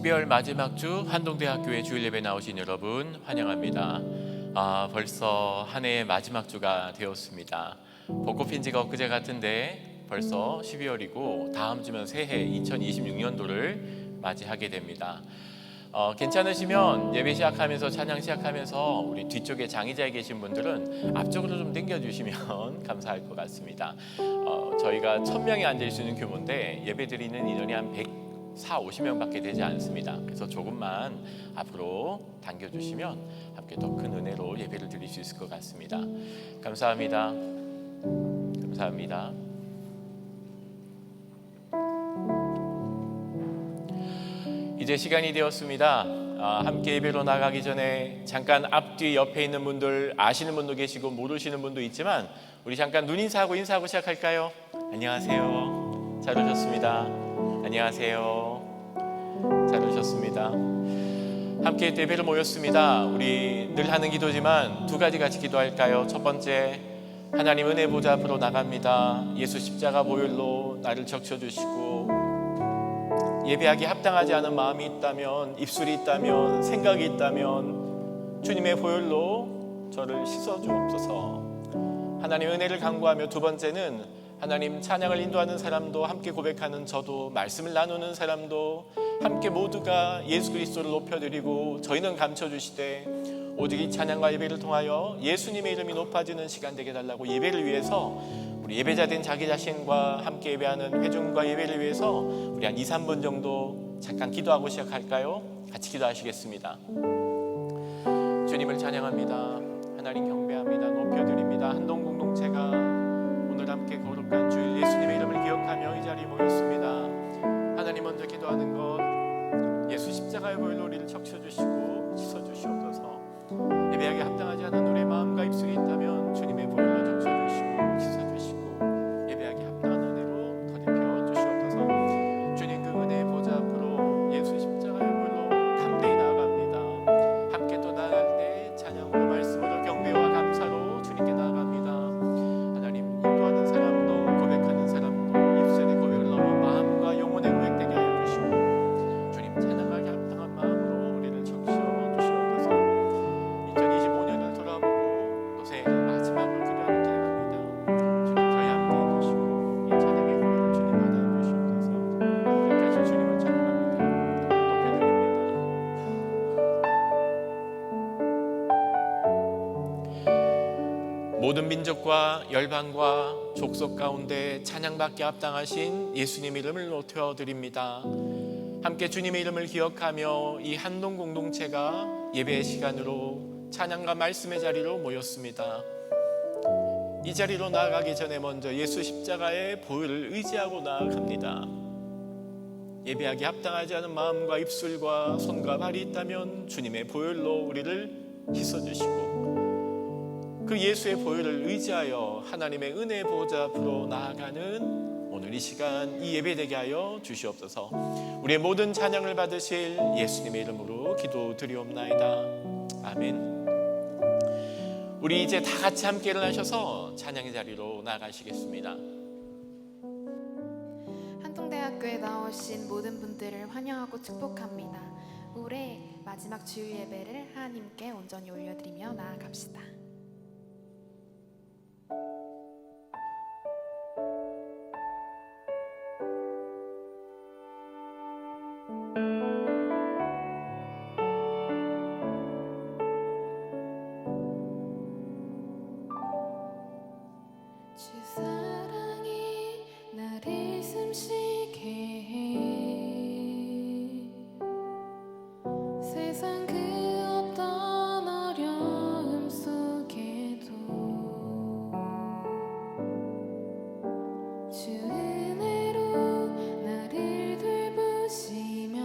12월 마지막 주 한동대학교의 주일 예배 나오신 여러분 환영합니다. 벌써 한 해의 마지막 주가 되었습니다. 벚꽃 핀 지가 엊그제 같은데 벌써 12월이고 다음 주면 새해 2026년도를 맞이하게 됩니다. 괜찮으시면 예배 시작하면서 찬양 시작하면서 우리 뒤쪽에 장의자에 계신 분들은 앞쪽으로 좀 당겨주시면 감사할 것 같습니다. 저희가 1000명이 앉을 수 있는 규모인데 예배 드리는 인원이 한 140-50명밖에 되지 않습니다. 그래서 조금만 앞으로 당겨주시면 함께 더 큰 은혜로 예배를 드릴 수 있을 것 같습니다. 감사합니다. 감사합니다. 이제 시간이 되었습니다. 함께 예배로 나가기 전에 잠깐 앞뒤 옆에 있는 분들 아시는 분도 계시고 모르시는 분도 있지만 우리 잠깐 눈인사하고 인사하고 시작할까요? 안녕하세요. 잘 오셨습니다. 안녕하세요. 잘 오셨습니다. 함께 예배를 모였습니다. 우리 늘 하는 기도지만 두 가지 같이 기도할까요? 첫 번째, 하나님 은혜 보좌 앞으로 나갑니다. 예수 십자가 보혈로 나를 적셔주시고 예배하기 합당하지 않은 마음이 있다면, 입술이 있다면, 생각이 있다면 주님의 보혈로 저를 씻어주옵소서. 하나님 은혜를 간구하며 두 번째는 하나님 찬양을 인도하는 사람도 함께 고백하는 저도 말씀을 나누는 사람도 함께 모두가 예수 그리스도를 높여드리고 저희는 감춰주시되 오직 이 찬양과 예배를 통하여 예수님의 이름이 높아지는 시간 되게 달라고 예배를 위해서 우리 예배자된 자기 자신과 함께 예배하는 회중과 예배를 위해서 우리 한 2-3분 정도 잠깐 기도하고 시작할까요? 같이 기도하시겠습니다. 주님을 찬양합니다. 하나님 경배합니다. 높여드립니다. 한동 공동체가 오늘 함께 거룩한 주일 예수님의 이름을 기억하며 이 자리에 모였습니다. 하나님 먼저 기도하는 것, 예수 십자가의 보혈로 우리를 적셔주시고 씻어주시옵소서. 예배하기 합당하지 않은 우리의 마음과 입술이 있다면 주님의 보혈로 적셔주시고 씻어주시고 예배하기 합당한 은혜로 더입혀 주시옵소서. 주님 그 은혜의 보좌 앞으로 예수 십자가의 보혈로 담대히 나아갑니다. 함께 또 나아갈 때 찬양으로 말씀으로 경배와 감사로 주님께 나아갑니다. 하나님 인도하는 사람도 고백하는 사람도 입술의 고백을 넘어 마음과 영혼의 고백되게 하여 주시고 주님 찬양하기 합당한 마음으로 우리를 적셔 주시옵소서. 2025년을 돌아보고 또 새해 마지막을 기도하는 길에 갑니다. 주님 저희 함께 해주시고 이 찬양의 고백을 주님 받아 주시옵소서. 우리까지 주님을 찬양합니다. 높여드립니다. 모든 민족과 열방과 족속 가운데 찬양받기 합당하신 예수님 이름을 높여드립니다. 함께 주님의 이름을 기억하며 이 한동 공동체가 예배의 시간으로 찬양과 말씀의 자리로 모였습니다. 이 자리로 나아가기 전에 먼저 예수 십자가의 보혈을 의지하고 나아갑니다. 예배하기 합당하지 않은 마음과 입술과 손과 발이 있다면 주님의 보혈로 우리를 씻어주시고 그 예수의 보혈을 의지하여 하나님의 은혜의 보좌 앞으로 나아가는 오늘 이 시간 이 예배 되게 하여 주시옵소서. 우리의 모든 찬양을 받으실 예수님의 이름으로 기도드리옵나이다. 아멘. 우리 이제 다 같이 함께 일어나셔서 찬양의 자리로 나아가시겠습니다. 한동대학교에 나오신 모든 분들을 환영하고 축복합니다. 올해 마지막 주일 예배를 하나님께 온전히 올려드리며 나아갑시다. 주 사랑이 나를 숨쉬게 해 세상 그 어떤 어려움 속에도 주 은혜로 나를 돌보시며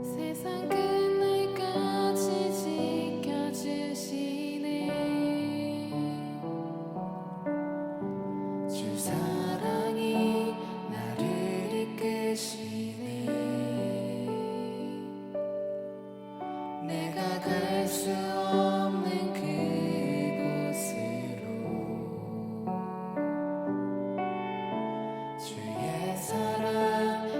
세상 끝날까지 지켜주시네. 주 사랑이 나를 이끄시네. 내가 갈 수 없는 그곳으로 주의 사랑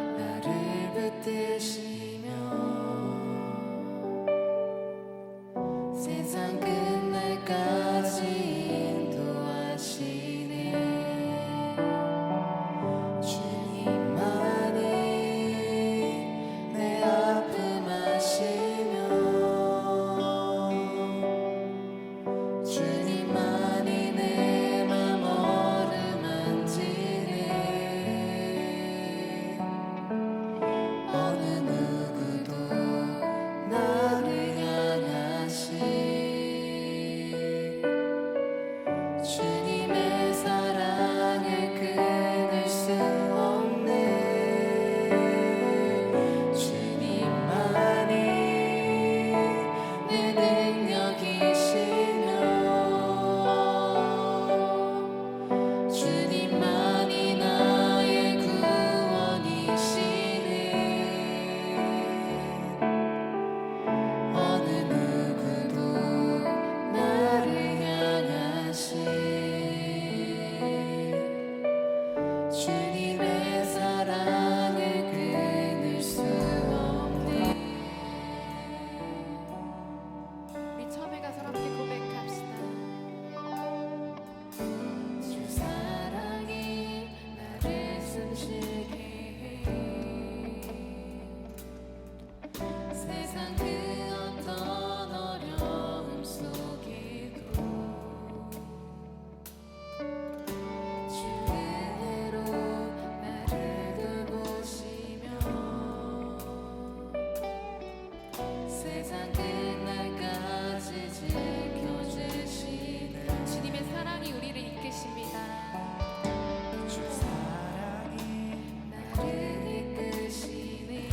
세상 그 어떤 어려움 속에도 주 은혜로 나를 돌보시며 세상 끝날까지 지켜주시는 주님의 사랑이 우리를 이끄십니다. 주 사랑이 나를 이끄시니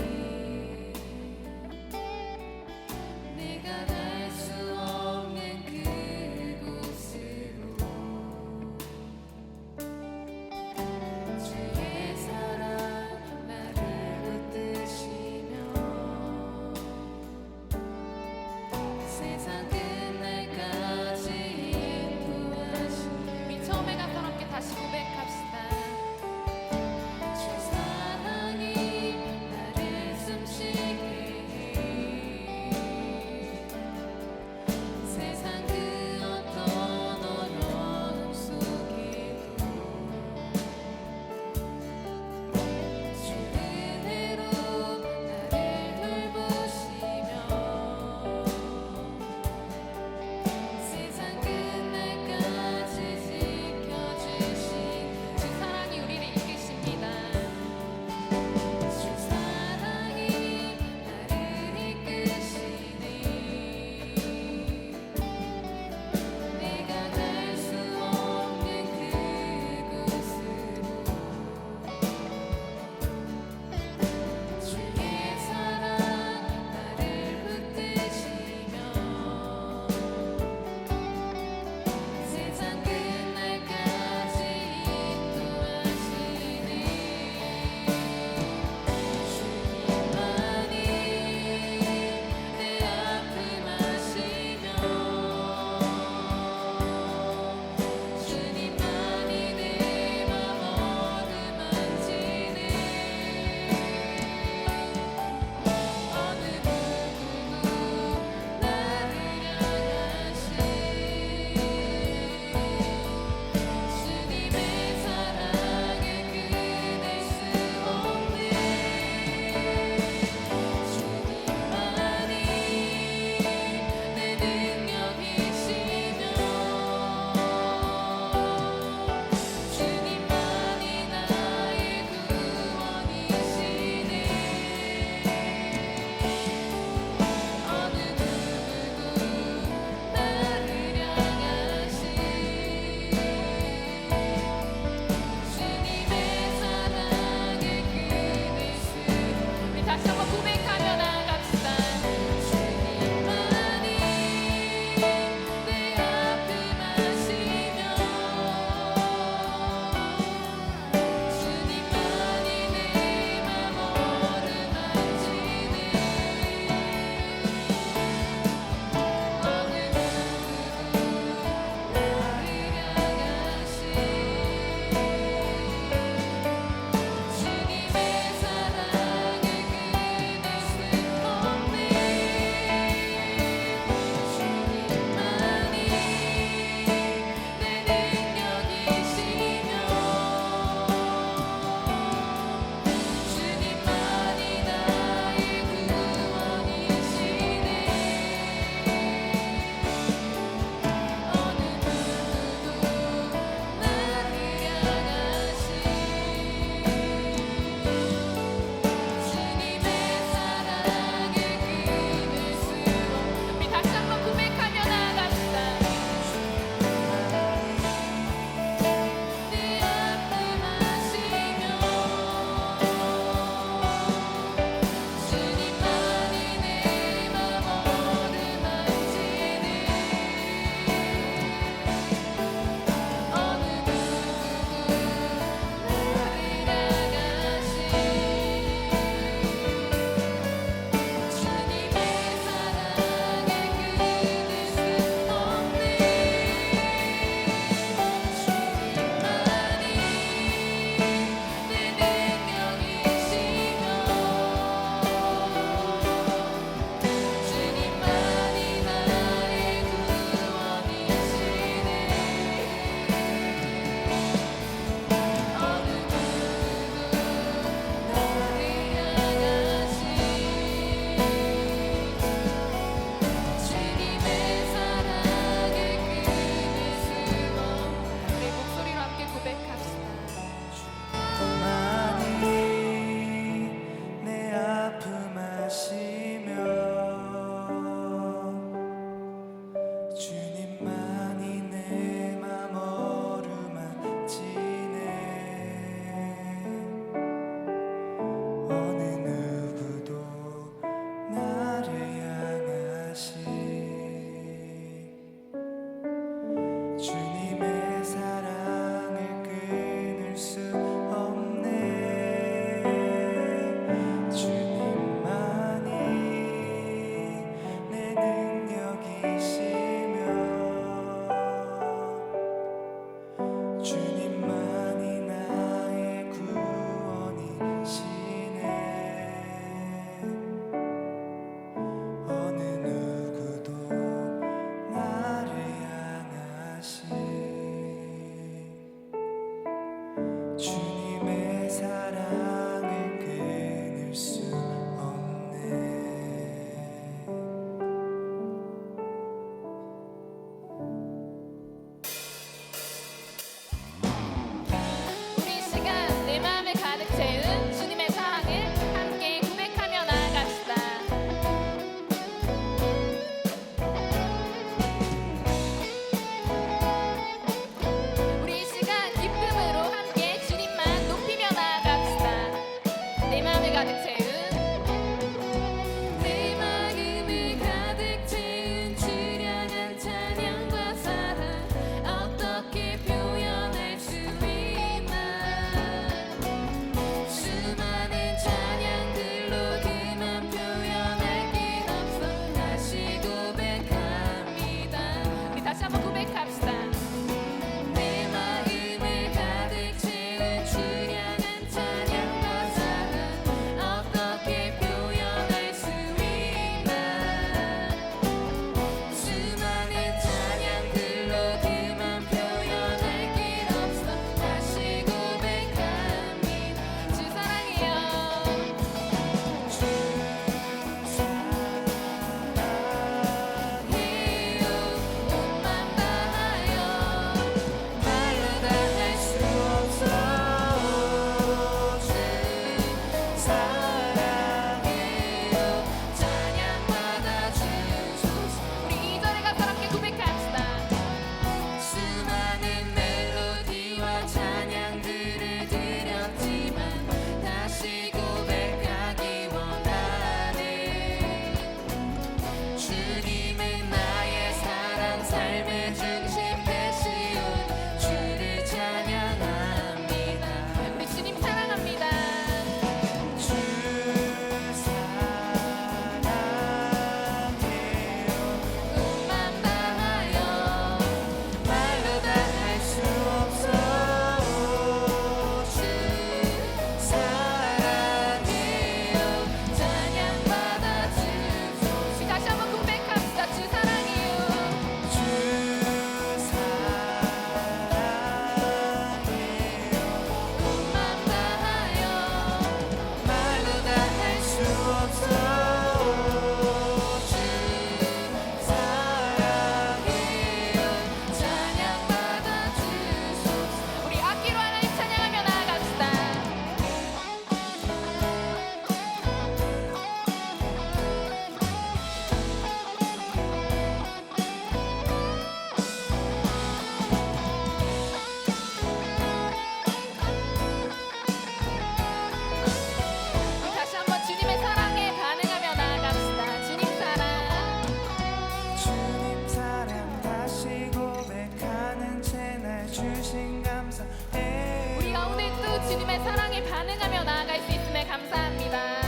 주님의 사랑에 반응하며 나아갈 수 있음에 감사합니다.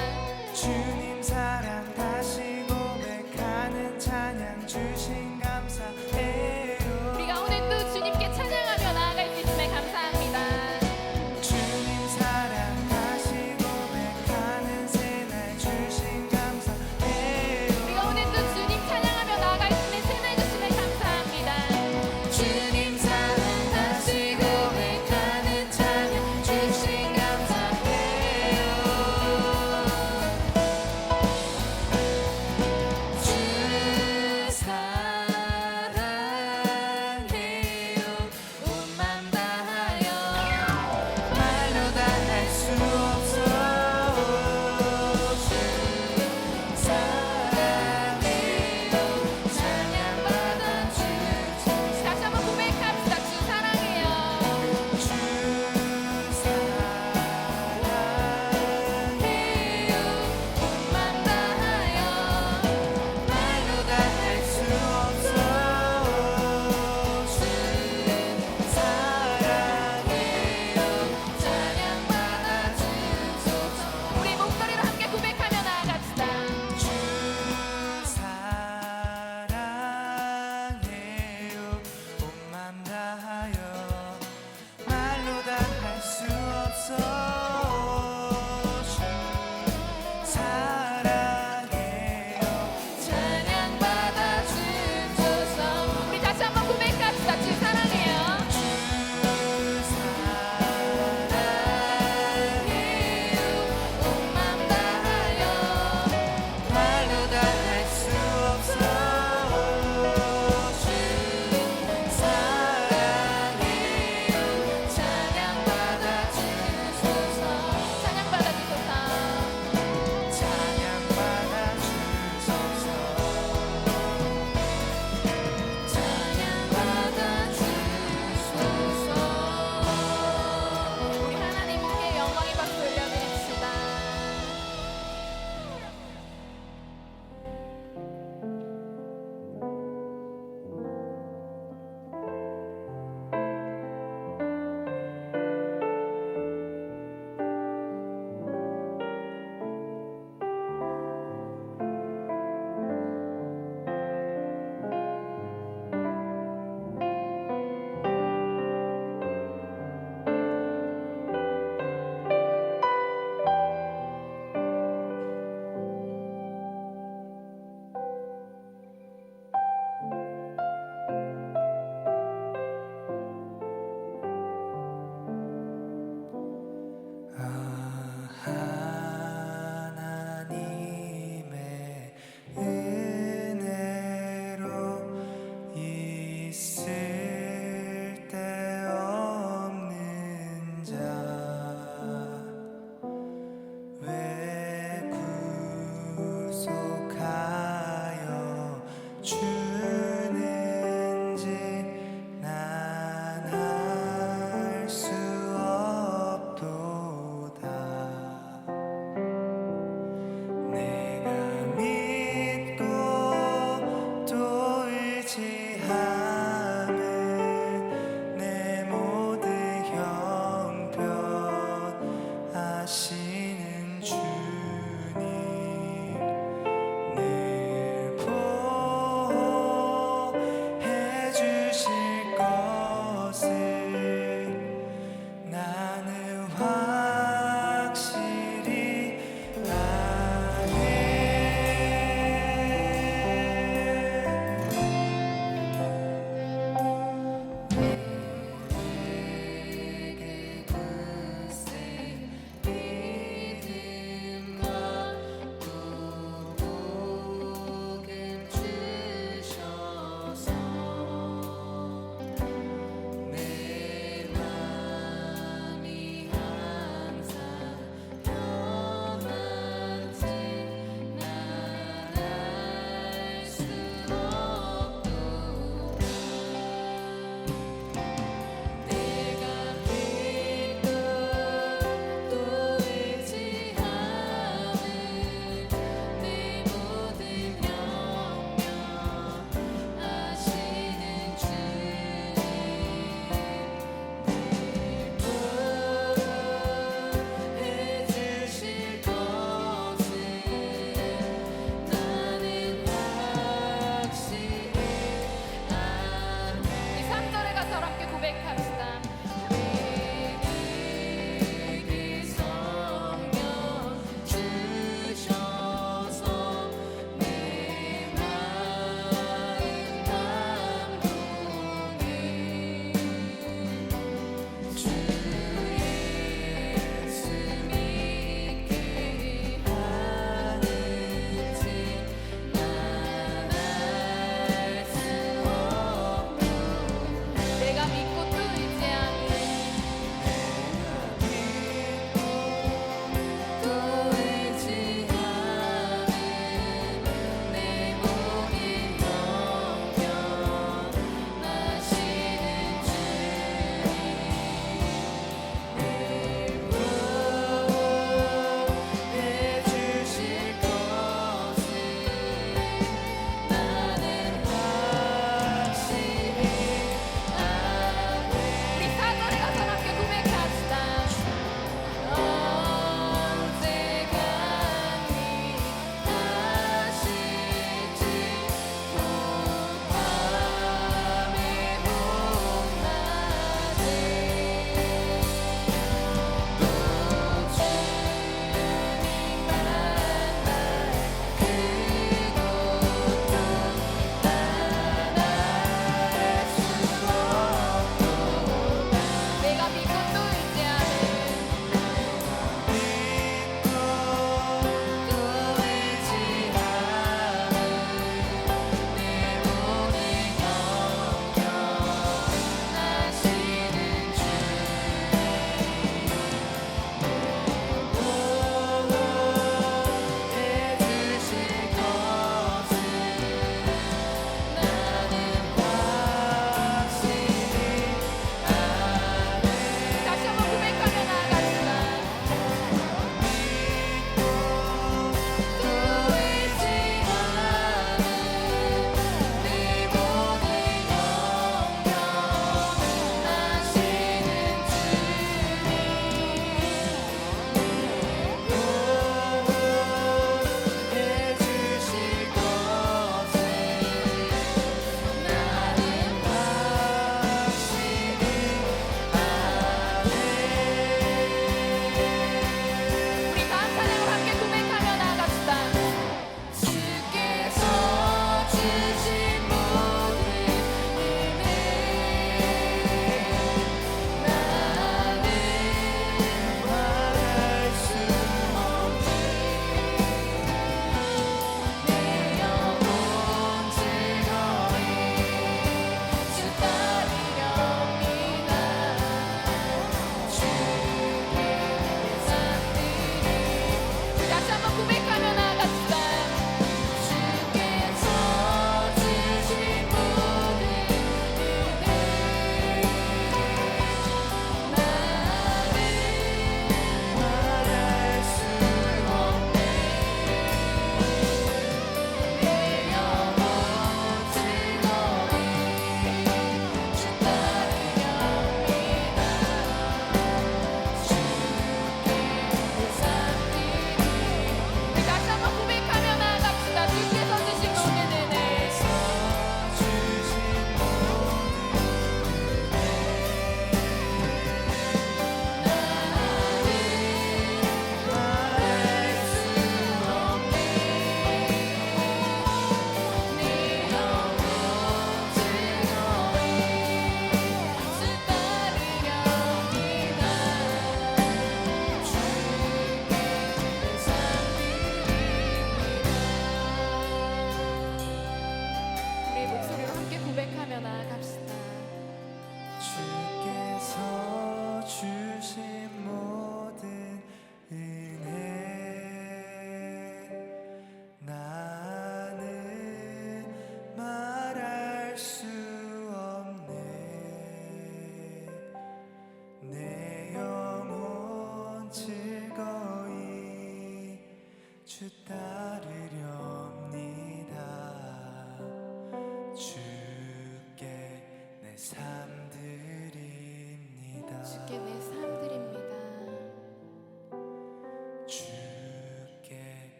주님 사랑 다시 고백하는 찬양 주신 감사해요. 우리가 오늘 또 주님께 찬양하며 나아갈 수 있음에 감사합니다. 주님 사랑 다시 고백하는 새날 주신 감사해요. 우리가 오늘 또 주님 찬양하며 나아갈 수 있는 새날 주심에 감사합니다. 주님 사랑 다시 고백하는 찬양 주신 감사해요.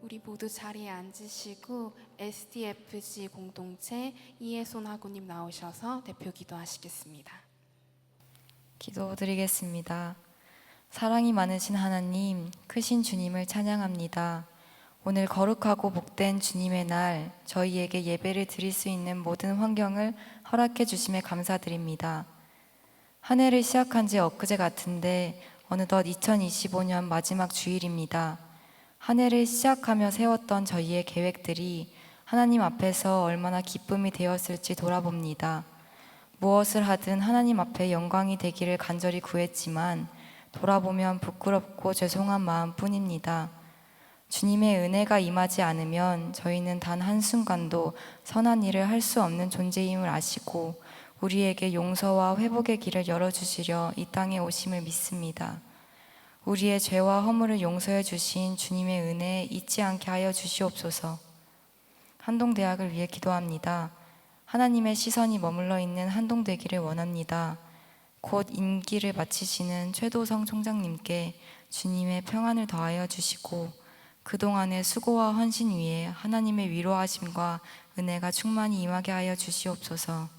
우리 모두 자리에 앉으시고 SDFC 공동체 이혜손 하구님 나오셔서 대표 기도하시겠습니다. 기도드리겠습니다. 사랑이 많으신 하나님, 크신 주님을 찬양합니다. 오늘 거룩하고 복된 주님의 날, 저희에게 예배를 드릴 수 있는 모든 환경을 허락해 주심에 감사드립니다. 한 해를 시작한 지 엊그제 같은데 어느덧 2025년 마지막 주일입니다. 한 해를 시작하며 세웠던 저희의 계획들이 하나님 앞에서 얼마나 기쁨이 되었을지 돌아봅니다. 무엇을 하든 하나님 앞에 영광이 되기를 간절히 구했지만 돌아보면 부끄럽고 죄송한 마음뿐입니다. 주님의 은혜가 임하지 않으면 저희는 단 한순간도 선한 일을 할 수 없는 존재임을 아시고 우리에게 용서와 회복의 길을 열어주시려 이 땅에 오심을 믿습니다. 우리의 죄와 허물을 용서해 주신 주님의 은혜 잊지 않게 하여 주시옵소서. 한동대학을 위해 기도합니다. 하나님의 시선이 머물러 있는 한동대기를 원합니다. 곧 임기를 마치시는 최도성 총장님께 주님의 평안을 더하여 주시고 그동안의 수고와 헌신 위에 하나님의 위로하심과 은혜가 충만히 임하게 하여 주시옵소서.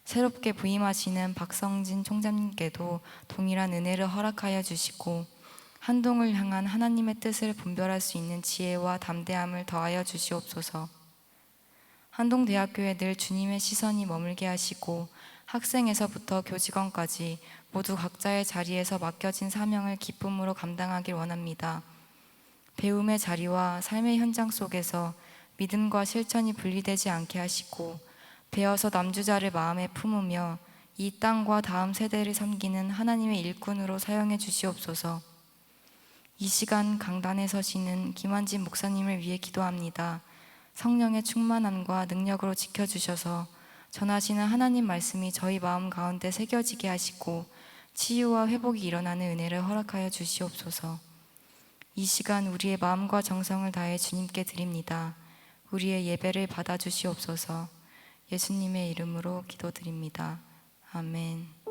새롭게 부임하시는 박성진 총장님께도 동일한 은혜를 허락하여 주시고 한동을 향한 하나님의 뜻을 분별할 수 있는 지혜와 담대함을 더하여 주시옵소서. 한동대학교에 늘 주님의 시선이 머물게 하시고 학생에서부터 교직원까지 모두 각자의 자리에서 맡겨진 사명을 기쁨으로 감당하길 원합니다. 배움의 자리와 삶의 현장 속에서 믿음과 실천이 분리되지 않게 하시고 배어서 남주자를 마음에 품으며 이 땅과 다음 세대를 섬기는 하나님의 일꾼으로 사용해 주시옵소서. 이 시간 강단에 서시는 김환진 목사님을 위해 기도합니다. 성령의 충만함과 능력으로 지켜주셔서 전하시는 하나님 말씀이 저희 마음 가운데 새겨지게 하시고 치유와 회복이 일어나는 은혜를 허락하여 주시옵소서. 이 시간 우리의 마음과 정성을 다해 주님께 드립니다. 우리의 예배를 받아주시옵소서. 예수님의 이름으로 기도드립니다. 아멘.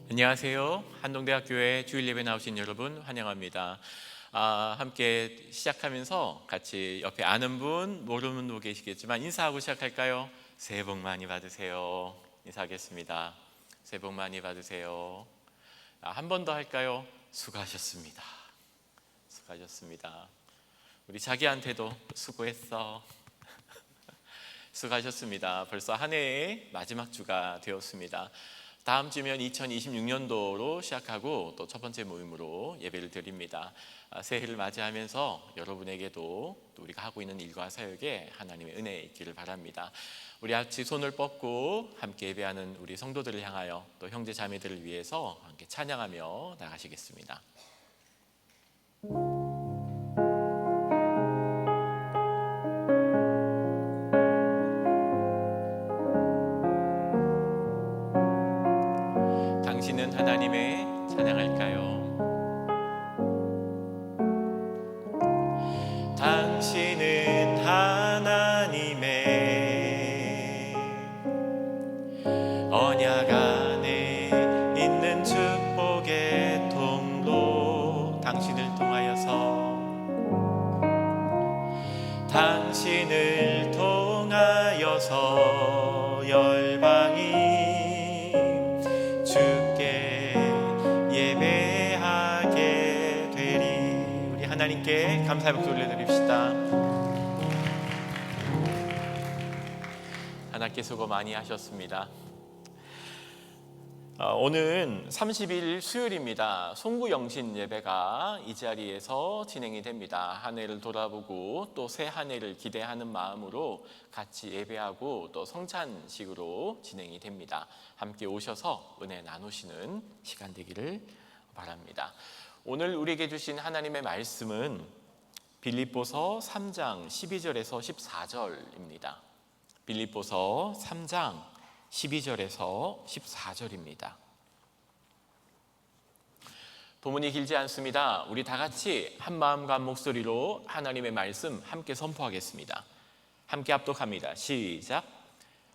안녕하세요. 한동대학교에 주일 예배 나오신 여러분 환영합니다. 함께 시작하면서 같이 옆에 아는 분, 모르는 분 계시겠지만 인사하고 시작할까요? 새해 복 많이 받으세요. 인사하겠습니다. 새해 복 많이 받으세요. 한 번 더 할까요? 수고하셨습니다. 수고하셨습니다. 우리 자기한테도 수고했어. 수고하셨습니다. 벌써 한 해의 마지막 주가 되었습니다. 다음 주면 2026년도로 시작하고 또 첫 번째 모임으로 예배를 드립니다. 새해를 맞이하면서 여러분에게도 또 우리가 하고 있는 일과 사역에 하나님의 은혜 있기를 바랍니다. 우리 같이 손을 뻗고 함께 예배하는 우리 성도들을 향하여 또 형제 자매들을 위해서 함께 찬양하며 나가시겠습니다. 당신은 하나님의 찬양할까요? 당신은 하나님의 언약 안에 있는 축복의 통로. 당신을 통하여서 당신을 통하여서 열방이 주께 예배하게 되리. 우리 하나님께 감사의 박수 올려드립시다. 하나님께 수고 많이 하셨습니다. 오늘 30일 수요일입니다. 송구영신 예배가 이 자리에서 진행이 됩니다. 한 해를 돌아보고 또 새 한 해를 기대하는 마음으로 같이 예배하고 또 성찬식으로 진행이 됩니다. 함께 오셔서 은혜 나누시는 시간 되기를 바랍니다. 오늘 우리에게 주신 하나님의 말씀은 빌립보서 3장 12절에서 14절입니다. 빌립보서 3장 12절에서 14절입니다. 도문이 길지 않습니다. 우리 다 같이 한 마음과 한 목소리로 하나님의 말씀 함께 선포하겠습니다. 함께 합독합니다. 시작.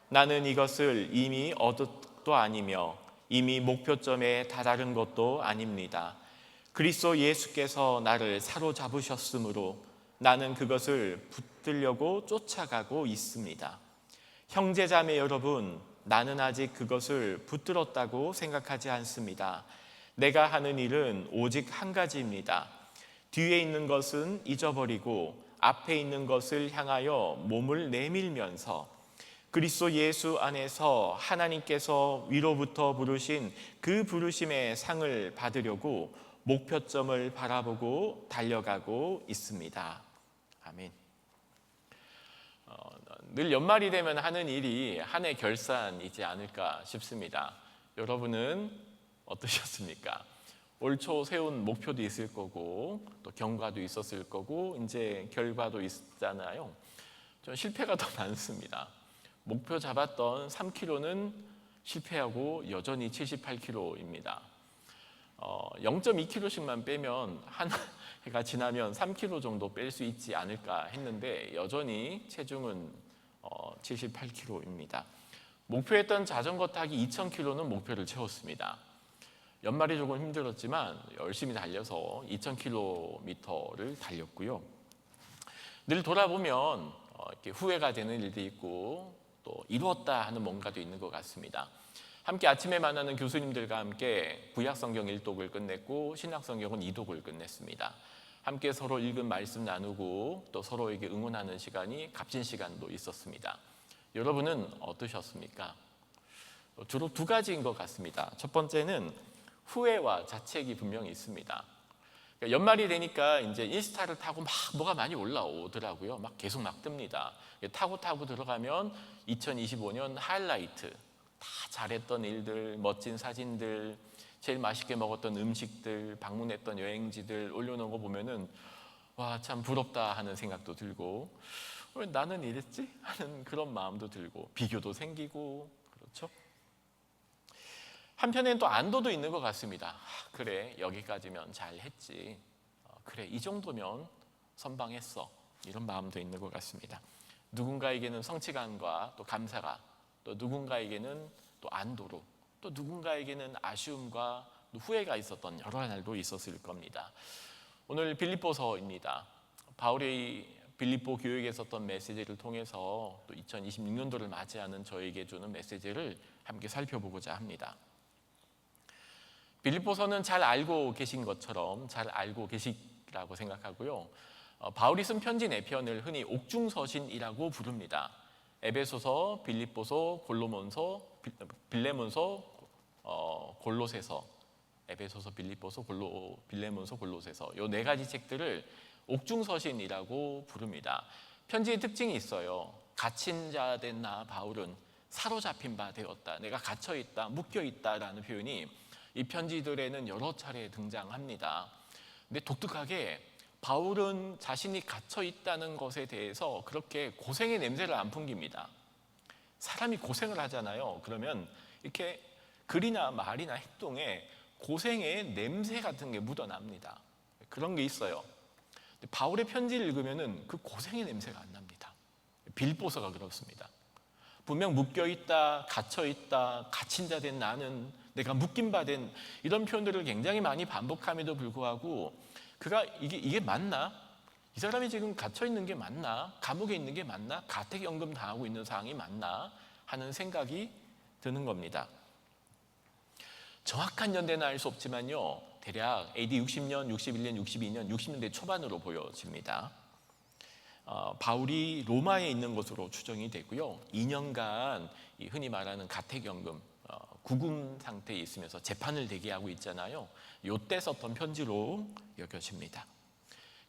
나는 이것을 이미 얻은 것도 아니며 이미 목표점에 다다른 것도 아닙니다. 그리스도 예수께서 나를 사로잡으셨으므로 나는 그것을 붙들려고 쫓아가고 있습니다. 형제자매 여러분, 나는 아직 그것을 붙들었다고 생각하지 않습니다. 내가 하는 일은 오직 한 가지입니다. 뒤에 있는 것은 잊어버리고 앞에 있는 것을 향하여 몸을 내밀면서 그리스도 예수 안에서 하나님께서 위로부터 부르신 그 부르심의 상을 받으려고 목표점을 바라보고 달려가고 있습니다. 아멘. 늘 연말이 되면 하는 일이 한 해 결산이지 않을까 싶습니다. 여러분은 어떠셨습니까? 올 초 세운 목표도 있을 거고 또 경과도 있었을 거고 이제 결과도 있잖아요. 좀 실패가 더 많습니다. 목표 잡았던 3kg는 실패하고 여전히 78kg입니다. 0.2kg씩만 빼면 한 해가 지나면 3kg 정도 뺄 수 있지 않을까 했는데 여전히 체중은 78kg입니다. 목표했던 자전거 타기 2,000km는 목표를 채웠습니다. 연말이 조금 힘들었지만 열심히 달려서 2,000km를 달렸고요. 늘 돌아보면 이렇게 후회가 되는 일도 있고 또 이루었다 하는 뭔가도 있는 것 같습니다. 함께 아침에 만나는 교수님들과 함께 구약성경 1독을 끝냈고 신약성경은 2독을 끝냈습니다. 함께 서로 읽은 말씀 나누고 또 서로에게 응원하는 시간이 값진 시간도 있었습니다. 여러분은 어떠셨습니까? 주로 두 가지인 것 같습니다. 첫 번째는 후회와 자책이 분명히 있습니다. 그러니까 연말이 되니까 이제 인스타를 타고 막 뭐가 많이 올라오더라고요. 막 계속 막 뜹니다. 타고 들어가면 2025년 하이라이트, 다 잘했던 일들, 멋진 사진들, 제일 맛있게 먹었던 음식들, 방문했던 여행지들 올려놓은 거 보면은 와, 참 부럽다 하는 생각도 들고 왜 나는 이랬지? 하는 그런 마음도 들고 비교도 생기고 그렇죠? 한편엔 또 안도도 있는 것 같습니다. 그래, 여기까지면 잘했지. 그래, 이 정도면 선방했어. 이런 마음도 있는 것 같습니다. 누군가에게는 성취감과 또 감사가, 또 누군가에게는 또 안도로, 또 누군가에게는 아쉬움과 또 후회가 있었던 여러 날도 있었을 겁니다. 오늘 빌립보서입니다. 바울이 빌립보 교회에 썼던 메시지를 통해서 또 2026년도를 맞이하는 저에게 주는 메시지를 함께 살펴보고자 합니다. 빌립보서는 잘 알고 계신 것처럼 잘 알고 계시라고 생각하고요. 바울이 쓴 편지 4편을 흔히 옥중서신이라고 부릅니다. 에베소서, 빌립보서, 골로몬서, 빌레몬서, 골로새서, 에베소서, 빌립보서, 빌레몬서, 골로새서 이 4가지 책들을 옥중서신이라고 부릅니다. 편지의 특징이 있어요. 갇힌 자 된 나 바울은 사로잡힌 바 되었다. 내가 갇혀있다, 묶여있다라는 표현이 이 편지들에는 여러 차례 등장합니다. 근데 독특하게 바울은 자신이 갇혀있다는 것에 대해서 그렇게 고생의 냄새를 안 풍깁니다. 사람이 고생을 하잖아요. 그러면 이렇게 글이나 말이나 행동에 고생의 냄새 같은 게 묻어납니다. 그런 게 있어요. 바울의 편지를 읽으면 그 고생의 냄새가 안 납니다. 빌립보서가 그렇습니다. 분명 묶여있다, 갇혀있다, 갇힌 자 된 나는, 내가 묶인 바 된, 이런 표현들을 굉장히 많이 반복함에도 불구하고 그가 이게 맞나? 이 사람이 지금 갇혀있는 게 맞나? 감옥에 있는 게 맞나? 가택연금 당하고 있는 상황이 맞나? 하는 생각이 드는 겁니다. 정확한 연대는 알 수 없지만요, 대략 AD 60년, 61년, 62년, 60년대 초반으로 보여집니다. 바울이 로마에 있는 것으로 추정이 되고요. 2년간 흔히 말하는 가택연금, 구금 상태에 있으면서 재판을 대기하고 있잖아요. 요때 썼던 편지로 여겨집니다.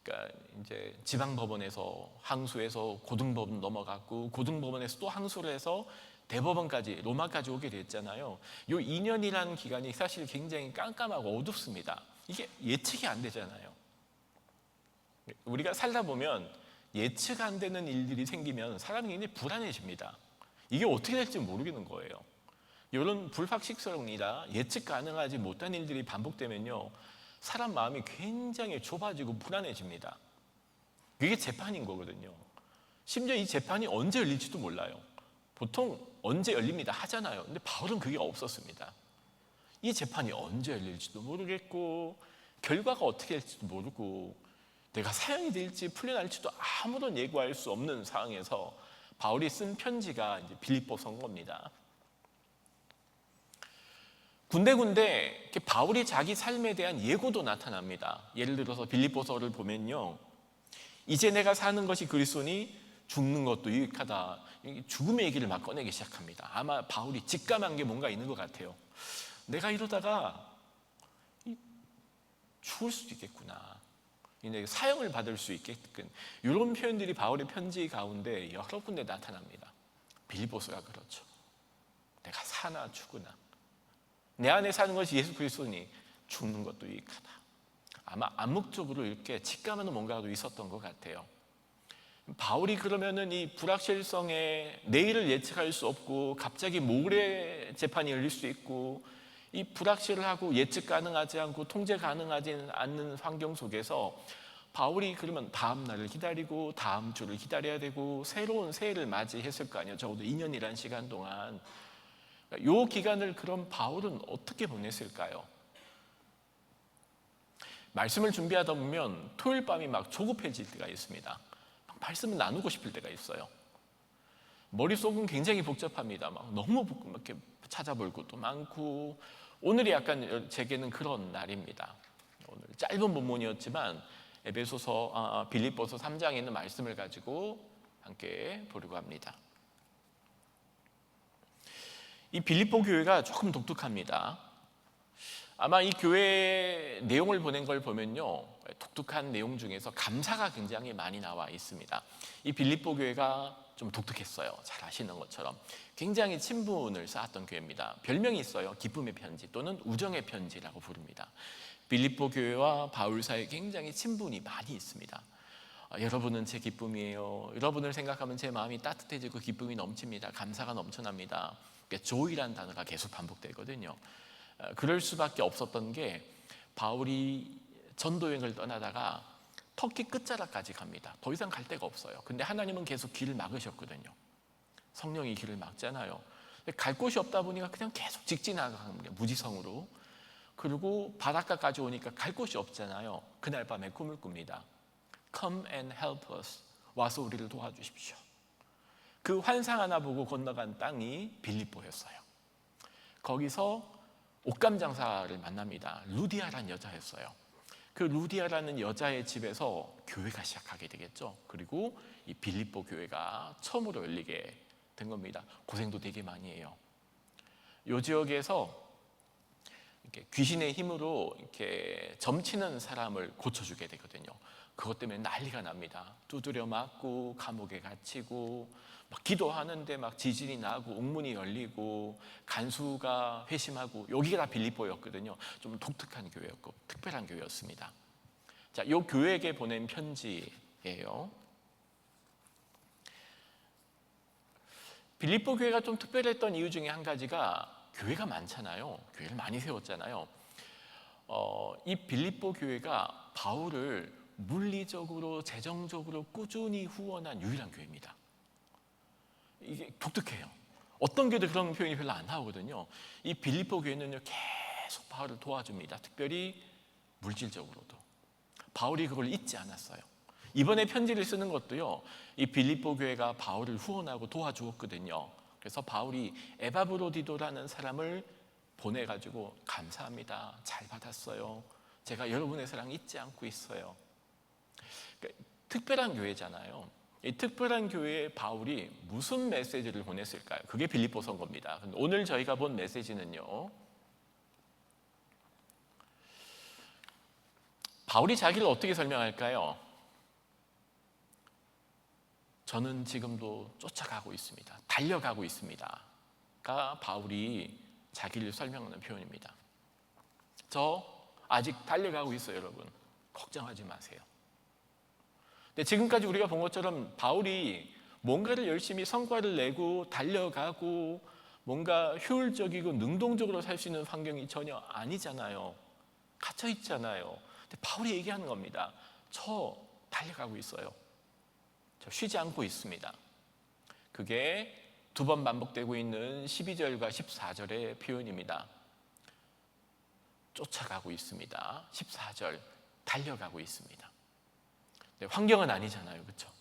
그러니까 이제 지방법원에서 항소해서 고등법원 넘어갔고 고등법원에서 또 항소를 해서 대법원까지 로마까지 오게 됐잖아요. 요 2년이라는 기간이 사실 굉장히 깜깜하고 어둡습니다. 이게 예측이 안 되잖아요. 우리가 살다 보면 예측 안 되는 일들이 생기면 사람이 굉장히 불안해집니다. 이게 어떻게 될지 모르겠는 거예요. 이런 불확실성이나 예측 가능하지 못한 일들이 반복되면요, 사람 마음이 굉장히 좁아지고 불안해집니다. 그게 재판인 거거든요. 심지어 이 재판이 언제 열릴지도 몰라요. 보통 언제 열립니다 하잖아요. 근데 바울은 그게 없었습니다. 이 재판이 언제 열릴지도 모르겠고 결과가 어떻게 될지도 모르고 내가 사형이 될지 풀려날지도 아무런 예고할 수 없는 상황에서 바울이 쓴 편지가 이제 빌립보서인 겁니다. 군데군데 이렇게 바울이 자기 삶에 대한 예고도 나타납니다. 예를 들어서 빌립보서를 보면요, 이제 내가 사는 것이 그리스도니 죽는 것도 유익하다. 죽음의 얘기를 막 꺼내기 시작합니다. 아마 바울이 직감한 게 뭔가 있는 것 같아요. 내가 이러다가 죽을 수도 있겠구나, 사형을 받을 수 있겠군, 이런 표현들이 바울의 편지 가운데 여러 군데 나타납니다. 빌립보서가 그렇죠. 내가 사나 죽으나 내 안에 사는 것이 예수 그리스도니 죽는 것도 유익하다. 아마 암묵적으로 이렇게 직감하는 뭔가도 있었던 것 같아요. 바울이 그러면은 이 불확실성에 내일을 예측할 수 없고 갑자기 모레 재판이 열릴 수 있고 이 불확실하고 예측 가능하지 않고 통제 가능하지 않는 환경 속에서 바울이 그러면 다음 날을 기다리고 다음 주를 기다려야 되고 새로운 새해를 맞이했을 거 아니에요. 적어도 2년이라는 시간 동안. 이 기간을 그럼 바울은 어떻게 보냈을까요? 말씀을 준비하다 보면 토요일 밤이 막 조급해질 때가 있습니다. 말씀을 나누고 싶을 때가 있어요. 머릿속은 굉장히 복잡합니다. 막 너무 이렇게 찾아볼 것도 많고, 오늘이 약간 제게는 그런 날입니다. 오늘 짧은 본문이었지만 에베소서, 빌립보서 3장에 있는 말씀을 가지고 함께 보려고 합니다. 이 빌립보 교회가 조금 독특합니다. 아마 이 교회 내용을 보낸 걸 보면요, 독특한 내용 중에서 감사가 굉장히 많이 나와 있습니다. 이 빌립보 교회가 좀 독특했어요. 잘 아시는 것처럼 굉장히 친분을 쌓았던 교회입니다. 별명이 있어요. 기쁨의 편지 또는 우정의 편지라고 부릅니다. 빌립보 교회와 바울 사이에 굉장히 친분이 많이 있습니다. 여러분은 제 기쁨이에요. 여러분을 생각하면 제 마음이 따뜻해지고 기쁨이 넘칩니다. 감사가 넘쳐납니다. 조이라는 단어가 계속 반복되거든요. 그럴 수밖에 없었던 게 바울이 전도여행을 떠나다가 터키 끝자락까지 갑니다. 더 이상 갈 데가 없어요. 근데 하나님은 계속 길을 막으셨거든요. 성령이 길을 막잖아요. 갈 곳이 없다 보니까 그냥 계속 직진하는 거예요. 무지성으로. 그리고 바닷가까지 오니까 갈 곳이 없잖아요. 그날 밤에 꿈을 꿉니다. Come and help us. 와서 우리를 도와주십시오. 그 환상 하나 보고 건너간 땅이 빌립보였어요. 거기서 옷감 장사를 만납니다. 루디아라는 여자였어요. 그 루디아라는 여자의 집에서 교회가 시작하게 되겠죠. 그리고 이 빌립보 교회가 처음으로 열리게 된 겁니다. 고생도 되게 많이 해요. 이 지역에서 이렇게 귀신의 힘으로 이렇게 점치는 사람을 고쳐주게 되거든요. 그것 때문에 난리가 납니다. 두드려 맞고 감옥에 갇히고 막 기도하는데 막 지진이 나고 옥문이 열리고 간수가 회심하고, 여기가 다 빌립보였거든요. 좀 독특한 교회였고 특별한 교회였습니다. 자, 이 교회에게 보낸 편지예요. 빌립보 교회가 좀 특별했던 이유 중에 한 가지가 교회가 많잖아요. 교회를 많이 세웠잖아요. 이 빌립보 교회가 바울을 물리적으로 재정적으로 꾸준히 후원한 유일한 교회입니다. 이게 독특해요. 어떤 교회도 그런 표현이 별로 안 나오거든요. 이 빌립보 교회는요, 계속 바울을 도와줍니다. 특별히 물질적으로도. 바울이 그걸 잊지 않았어요. 이번에 편지를 쓰는 것도요, 이 빌립보 교회가 바울을 후원하고 도와주었거든요. 그래서 바울이 에바브로디도라는 사람을 보내가지고 감사합니다. 잘 받았어요. 제가 여러분의 사랑 잊지 않고 있어요. 그러니까 특별한 교회잖아요. 이 특별한 교회에 바울이 무슨 메시지를 보냈을까요? 그게 빌립보서인 겁니다. 오늘 저희가 본 메시지는요, 바울이 자기를 어떻게 설명할까요? 저는 지금도 쫓아가고 있습니다. 달려가고 있습니다.가 바울이 자기를 설명하는 표현입니다. 저 아직 달려가고 있어요, 여러분. 걱정하지 마세요. 근데 지금까지 우리가 본 것처럼 바울이 뭔가를 열심히 성과를 내고 달려가고 뭔가 효율적이고 능동적으로 살 수 있는 환경이 전혀 아니잖아요. 갇혀 있잖아요. 근데 바울이 얘기하는 겁니다. 저 달려가고 있어요. 저 쉬지 않고 있습니다. 그게 두 번 반복되고 있는 12절과 14절의 표현입니다. 쫓아가고 있습니다. 14절 달려가고 있습니다. 네, 환경은 아니잖아요. 그렇죠?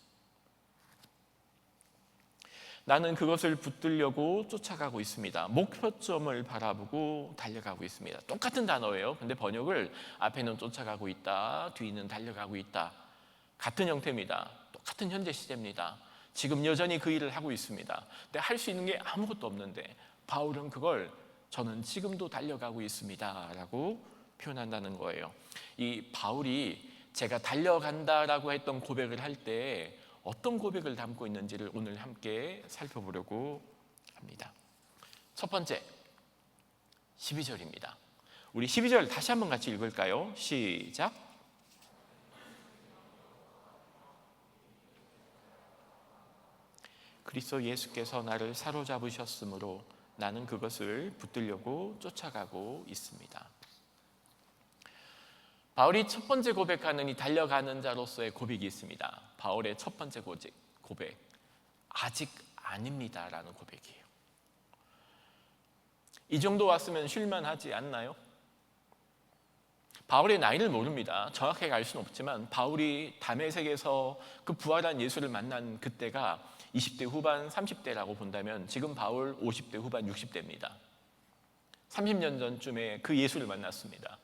나는 그것을 붙들려고 쫓아가고 있습니다. 목표점을 바라보고 달려가고 있습니다. 똑같은 단어예요. 근데 번역을 앞에는 쫓아가고 있다, 뒤는 달려가고 있다. 같은 형태입니다. 똑같은 현재 시제입니다. 지금 여전히 그 일을 하고 있습니다. 근데 할 수 있는 게 아무것도 없는데 바울은 그걸 저는 지금도 달려가고 있습니다 라고 표현한다는 거예요. 이 바울이 제가 달려간다라고 했던 고백을 할 때 어떤 고백을 담고 있는지를 오늘 함께 살펴보려고 합니다. 첫 번째, 12절입니다. 우리 12절 다시 한번 같이 읽을까요? 시작. 그리스도 예수께서 나를 사로잡으셨으므로 나는 그것을 붙들려고 쫓아가고 있습니다. 바울이 첫 번째 고백하는 이 달려가는 자로서의 고백이 있습니다. 바울의 첫 번째 고백, 아직 아닙니다 라는 고백이에요. 이 정도 왔으면 쉴만하지 않나요? 바울의 나이를 모릅니다. 정확하게 알 수는 없지만 바울이 다메섹에서 그 부활한 예수를 만난 그때가 20대 후반 30대라고 본다면 지금 바울 50대 후반 60대입니다. 30년 전쯤에 그 예수를 만났습니다.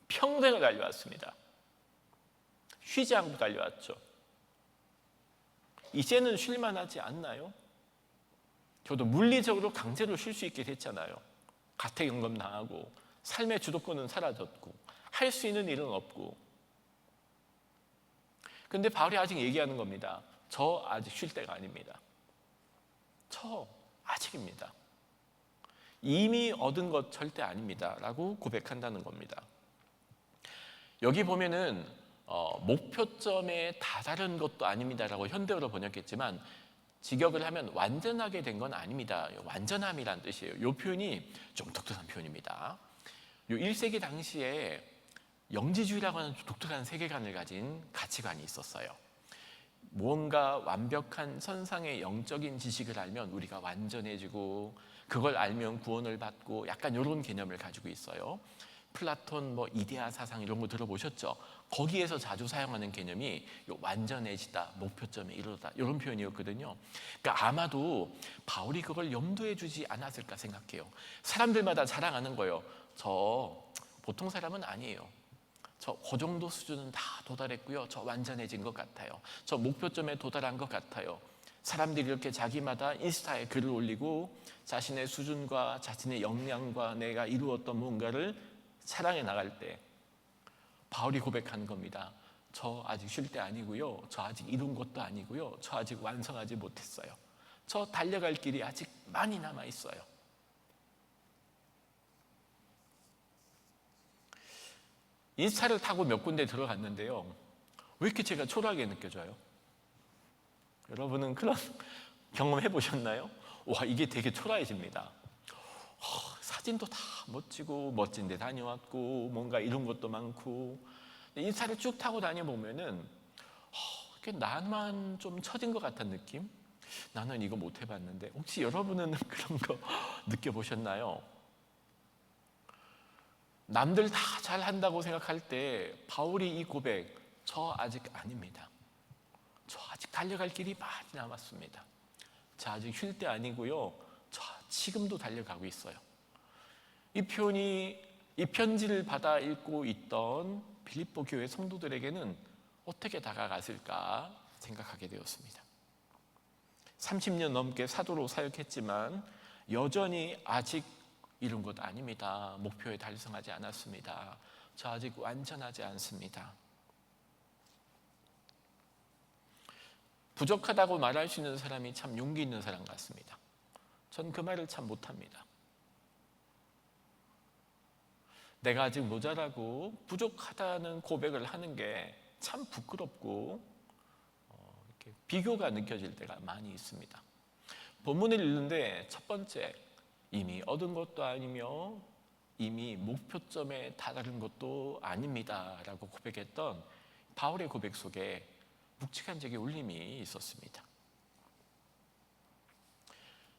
평생을 달려왔습니다. 쉬지 않고 달려왔죠. 이제는 쉴만하지 않나요? 저도 물리적으로 강제로 쉴 수 있게 됐잖아요. 가택연금 당하고 삶의 주도권은 사라졌고 할 수 있는 일은 없고. 근데 바울이 아직 얘기하는 겁니다. 저 아직 쉴 때가 아닙니다. 저 아직입니다. 이미 얻은 것 절대 아닙니다 라고 고백한다는 겁니다. 여기 보면은 목표점에 다다른 것도 아닙니다라고 현대어로 번역했지만 직역을 하면 완전하게 된 건 아닙니다. 완전함이란 뜻이에요. 이 표현이 좀 독특한 표현입니다. 이 1세기 당시에 영지주의라고 하는 독특한 세계관을 가진 가치관이 있었어요. 무언가 완벽한 선상의 영적인 지식을 알면 우리가 완전해지고 그걸 알면 구원을 받고 약간 이런 개념을 가지고 있어요. 플라톤, 이데아 사상 이런 거 들어보셨죠? 거기에서 자주 사용하는 개념이 완전해지다, 목표점에 이르다 이런 표현이었거든요. 그러니까 아마도 바울이 그걸 염두에 두지 않았을까 생각해요. 사람들마다 자랑하는 거예요. 저 보통 사람은 아니에요. 저 그 정도 수준은 다 도달했고요. 저 완전해진 것 같아요. 저 목표점에 도달한 것 같아요. 사람들이 이렇게 자기마다 인스타에 글을 올리고 자신의 수준과 자신의 역량과 내가 이루었던 뭔가를 사랑해 나갈 때 바울이 고백하는 겁니다. 저 아직 쉴 때 아니고요. 저 아직 이룬 것도 아니고요. 저 아직 완성하지 못했어요. 저 달려갈 길이 아직 많이 남아 있어요. 인스타를 타고 몇 군데 들어갔는데요. 왜 이렇게 제가 초라하게 느껴져요? 여러분은 그런 경험 해보셨나요? 와, 이게 되게 초라해집니다. 사진도 다 멋지고 멋진 데 다녀왔고 뭔가 이런 것도 많고 인스타를 쭉 타고 다녀보면은 나만 좀 처진 것 같은 느낌? 나는 이거 못 해봤는데 혹시 여러분은 그런 거 느껴보셨나요? 남들 다 잘한다고 생각할 때 바울이 이 고백, 저 아직 아닙니다. 저 아직 달려갈 길이 많이 남았습니다. 저 아직 쉴 때 아니고요. 저 지금도 달려가고 있어요. 이 표현이 이 편지를 받아 읽고 있던 빌립보 교회 성도들에게는 어떻게 다가갔을까 생각하게 되었습니다. 30년 넘게 사도로 사역했지만 여전히 아직 이룬 것 아닙니다. 목표에 달성하지 않았습니다. 저 아직 완전하지 않습니다. 부족하다고 말할 수 있는 사람이 참 용기 있는 사람 같습니다. 전 그 말을 참 못합니다. 내가 아직 모자라고 부족하다는 고백을 하는 게 참 부끄럽고 이렇게 비교가 느껴질 때가 많이 있습니다. 본문을 읽는데 첫 번째, 이미 얻은 것도 아니며 이미 목표점에 다다른 것도 아닙니다라고 고백했던 바울의 고백 속에 묵직한 적의 울림이 있었습니다.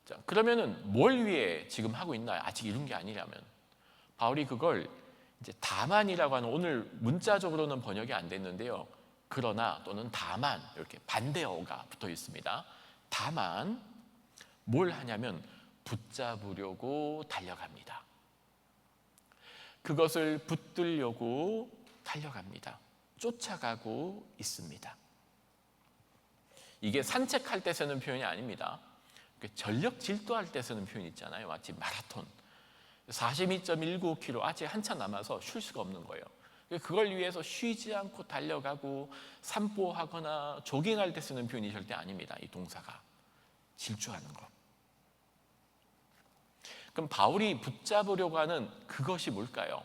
자, 그러면은 뭘 위해 지금 하고 있나요? 아직 이룬 게 아니라면 바울이 그걸 이제 다만이라고 하는, 오늘 문자적으로는 번역이 안 됐는데요. 그러나 또는 다만 이렇게 반대어가 붙어 있습니다. 다만 뭘 하냐면 붙잡으려고 달려갑니다. 그것을 붙들려고 달려갑니다. 쫓아가고 있습니다. 이게 산책할 때 쓰는 표현이 아닙니다. 전력 질도할 때 쓰는 표현 있잖아요. 마치 마라톤 42.195km 아직 한참 남아서 쉴 수가 없는 거예요. 그걸 위해서 쉬지 않고 달려가고 산보하거나 조깅할 때 쓰는 표현이 절대 아닙니다. 이 동사가 질주하는 것. 그럼 바울이 붙잡으려고 하는 그것이 뭘까요?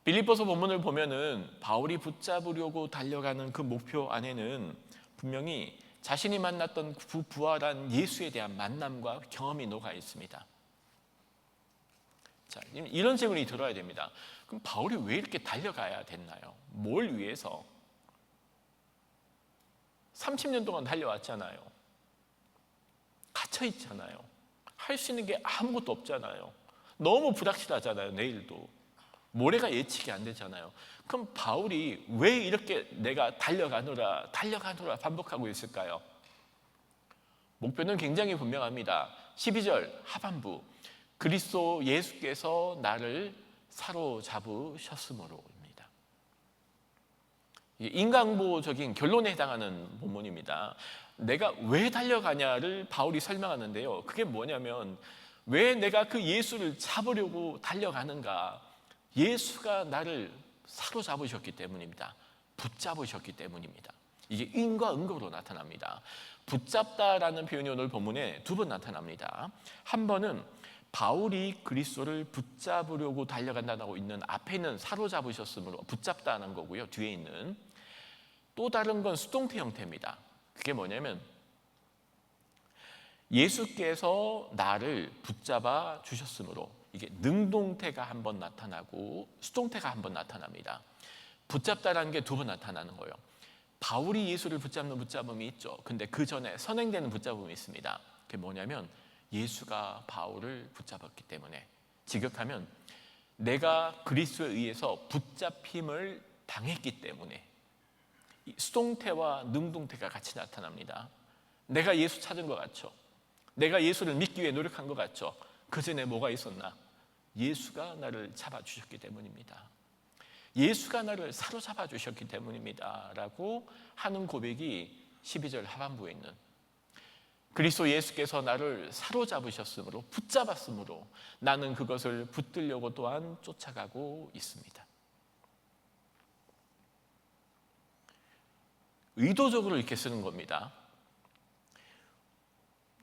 빌립보서 본문을 보면은 바울이 붙잡으려고 달려가는 그 목표 안에는 분명히 자신이 만났던 부활한 예수에 대한 만남과 경험이 녹아 있습니다. 자, 이런 질문이 들어야 됩니다. 그럼 바울이 왜 이렇게 달려가야 됐나요? 뭘 위해서? 30년 동안 달려왔잖아요. 갇혀 있잖아요. 할 수 있는 게 아무것도 없잖아요. 너무 불확실하잖아요. 내일도 모레가 예측이 안 되잖아요. 그럼 바울이 왜 이렇게 내가 달려가노라 반복하고 있을까요? 목표는 굉장히 분명합니다. 12절 하반부, 그리스도 예수께서 나를 사로잡으셨으므로입니다. 인강보적인 결론에 해당하는 본문입니다. 내가 왜 달려가냐를 바울이 설명하는데요. 그게 뭐냐면 왜 내가 그 예수를 잡으려고 달려가는가? 예수가 나를 사로잡으셨기 때문입니다. 붙잡으셨기 때문입니다. 이게 인과 응거로 나타납니다. 붙잡다라는 표현이 오늘 본문에 두 번 나타납니다. 한 번은 바울이 그리스도를 붙잡으려고 달려간다고 있는 앞에 있는 사로잡으셨으므로 붙잡다는 거고요. 뒤에 있는 또 다른 건 수동태 형태입니다. 그게 뭐냐면 예수께서 나를 붙잡아 주셨으므로, 이게 능동태가 한 번 나타나고 수동태가 한 번 나타납니다. 붙잡다라는 게 두 번 나타나는 거예요. 바울이 예수를 붙잡는 붙잡음이 있죠. 근데 그 전에 선행되는 붙잡음이 있습니다. 그게 뭐냐면 예수가 바울을 붙잡았기 때문에, 직역하면 내가 그리스도에 의해서 붙잡힘을 당했기 때문에, 수동태와 능동태가 같이 나타납니다. 내가 예수 찾은 것 같죠? 내가 예수를 믿기 위해 노력한 것 같죠? 그 전에 뭐가 있었나? 예수가 나를 잡아주셨기 때문입니다. 예수가 나를 사로잡아 주셨기 때문입니다 라고 하는 고백이 12절 하반부에 있는, 그리스도 예수께서 나를 사로잡으셨으므로, 붙잡았으므로 나는 그것을 붙들려고 또한 쫓아가고 있습니다. 의도적으로 이렇게 쓰는 겁니다.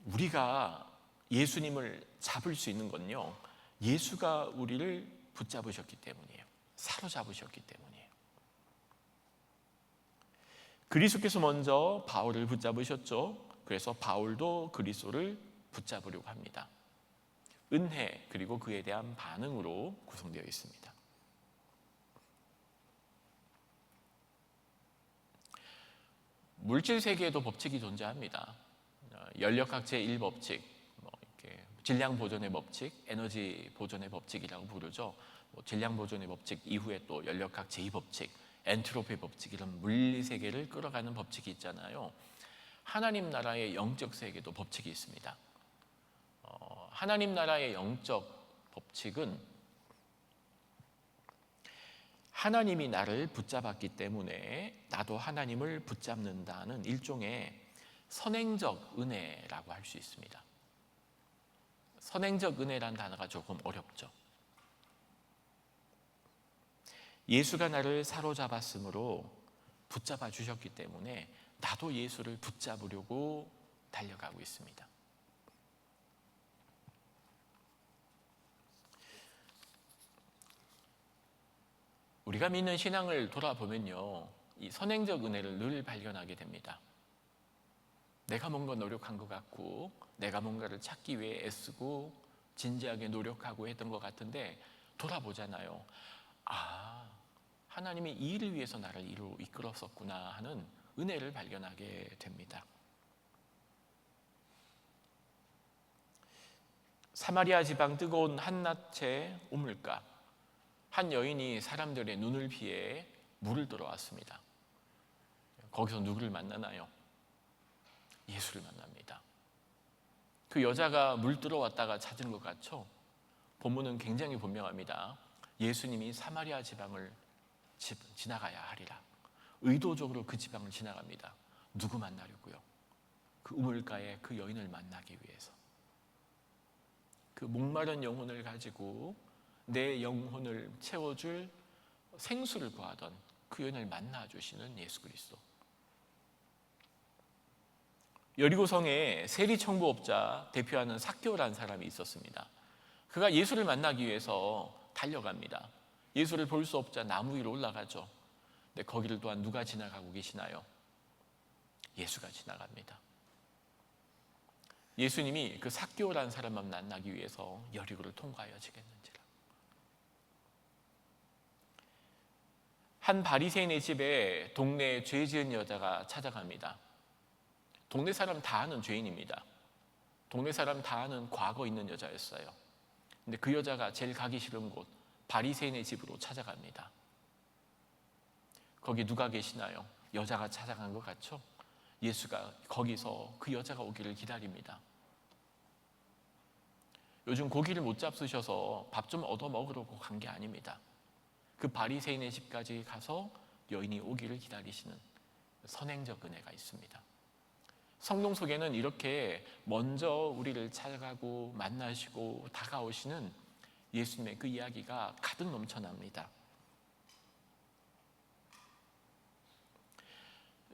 우리가 예수님을 잡을 수 있는 건요, 예수가 우리를 붙잡으셨기 때문이에요. 사로잡으셨기 때문이에요. 그리스도께서 먼저 바울을 붙잡으셨죠. 그래서 바울도 그리스도를 붙잡으려고 합니다. 은혜 그리고 그에 대한 반응으로 구성되어 있습니다. 물질 세계에도 법칙이 존재합니다. 연력학 제1법칙, 이렇게 질량 보존의 법칙, 에너지 보존의 법칙이라고 부르죠. 질량 보존의 법칙 이후에 또 연력학 제2법칙, 엔트로피 법칙, 이런 물리 세계를 끌어가는 법칙이 있잖아요. 하나님 나라의 영적 세계도 법칙이 있습니다. 하나님 나라의 영적 법칙은 하나님이 나를 붙잡았기 때문에 나도 하나님을 붙잡는다는 일종의 선행적 은혜라고 할 수 있습니다. 선행적 은혜란 단어가 조금 어렵죠. 예수가 나를 사로잡았으므로 붙잡아 주셨기 때문에 나도 예수를 붙잡으려고 달려가고 있습니다. 우리가 믿는 신앙을 돌아보면요, 이 선행적 은혜를 늘 발견하게 됩니다. 내가 뭔가 노력한 것 같고, 내가 뭔가를 찾기 위해 애쓰고 진지하게 노력하고 했던 것 같은데 돌아보잖아요. 아, 하나님이 이 일을 위해서 나를 이로 이끌었었구나 하는 은혜를 발견하게 됩니다. 사마리아 지방 뜨거운 한낮의 우물가, 한 여인이 사람들의 눈을 피해 물을 들어왔습니다. 거기서 누구를 만나나요? 예수를 만납니다. 그 여자가 물 들어왔다가 찾은 것 같죠? 본문은 굉장히 분명합니다. 예수님이 사마리아 지방을 지나가야 하리라. 의도적으로 그 지방을 지나갑니다. 누구 만나려고요? 그 우물가에 그 여인을 만나기 위해서. 그 목마른 영혼을 가지고 내 영혼을 채워줄 생수를 구하던 그 여인을 만나주시는 예수 그리스도. 여리고성에 세리청부업자 대표하는 삭개오라는 사람이 있었습니다. 그가 예수를 만나기 위해서 달려갑니다. 예수를 볼 수 없자 나무 위로 올라가죠. 근데 거기를 또한 누가 지나가고 계시나요? 예수가 지나갑니다. 예수님이 그 삭개오라는 사람만 만나기 위해서 여리고를 통과하여지겠는지라. 한 바리새인의 집에 동네에 죄 지은 여자가 찾아갑니다. 동네 사람 다 아는 죄인입니다. 동네 사람 다 아는 과거 있는 여자였어요. 근데 그 여자가 제일 가기 싫은 곳 바리새인의 집으로 찾아갑니다. 거기 누가 계시나요? 여자가 찾아간 것 같죠? 예수가 거기서 그 여자가 오기를 기다립니다. 요즘 고기를 못 잡수셔서 밥 좀 얻어 먹으려고 간 게 아닙니다. 그 바리새인의 집까지 가서 여인이 오기를 기다리시는 선행적 은혜가 있습니다. 성경 속에는 이렇게 먼저 우리를 찾아가고 만나시고 다가오시는 예수님의 그 이야기가 가득 넘쳐납니다.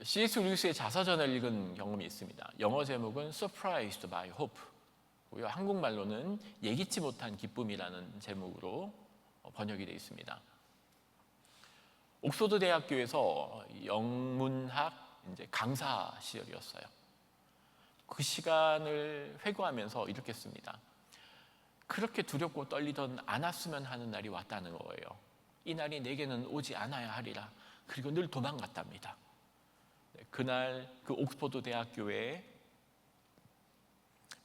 C.S. 루이스의 자서전을 읽은 경험이 있습니다. 영어 제목은 Surprised by Hope, 한국말로는 예기치 못한 기쁨이라는 제목으로 번역이 되어 있습니다. 옥스퍼드 대학교에서 영문학 강사 시절이었어요. 그 시간을 회고하면서 이렇게 씁니다. 그렇게 두렵고 떨리던 안 왔으면 하는 날이 왔다는 거예요. 이 날이 내게는 오지 않아야 하리라. 그리고 늘 도망갔답니다. 그날 그 옥스퍼드 대학교에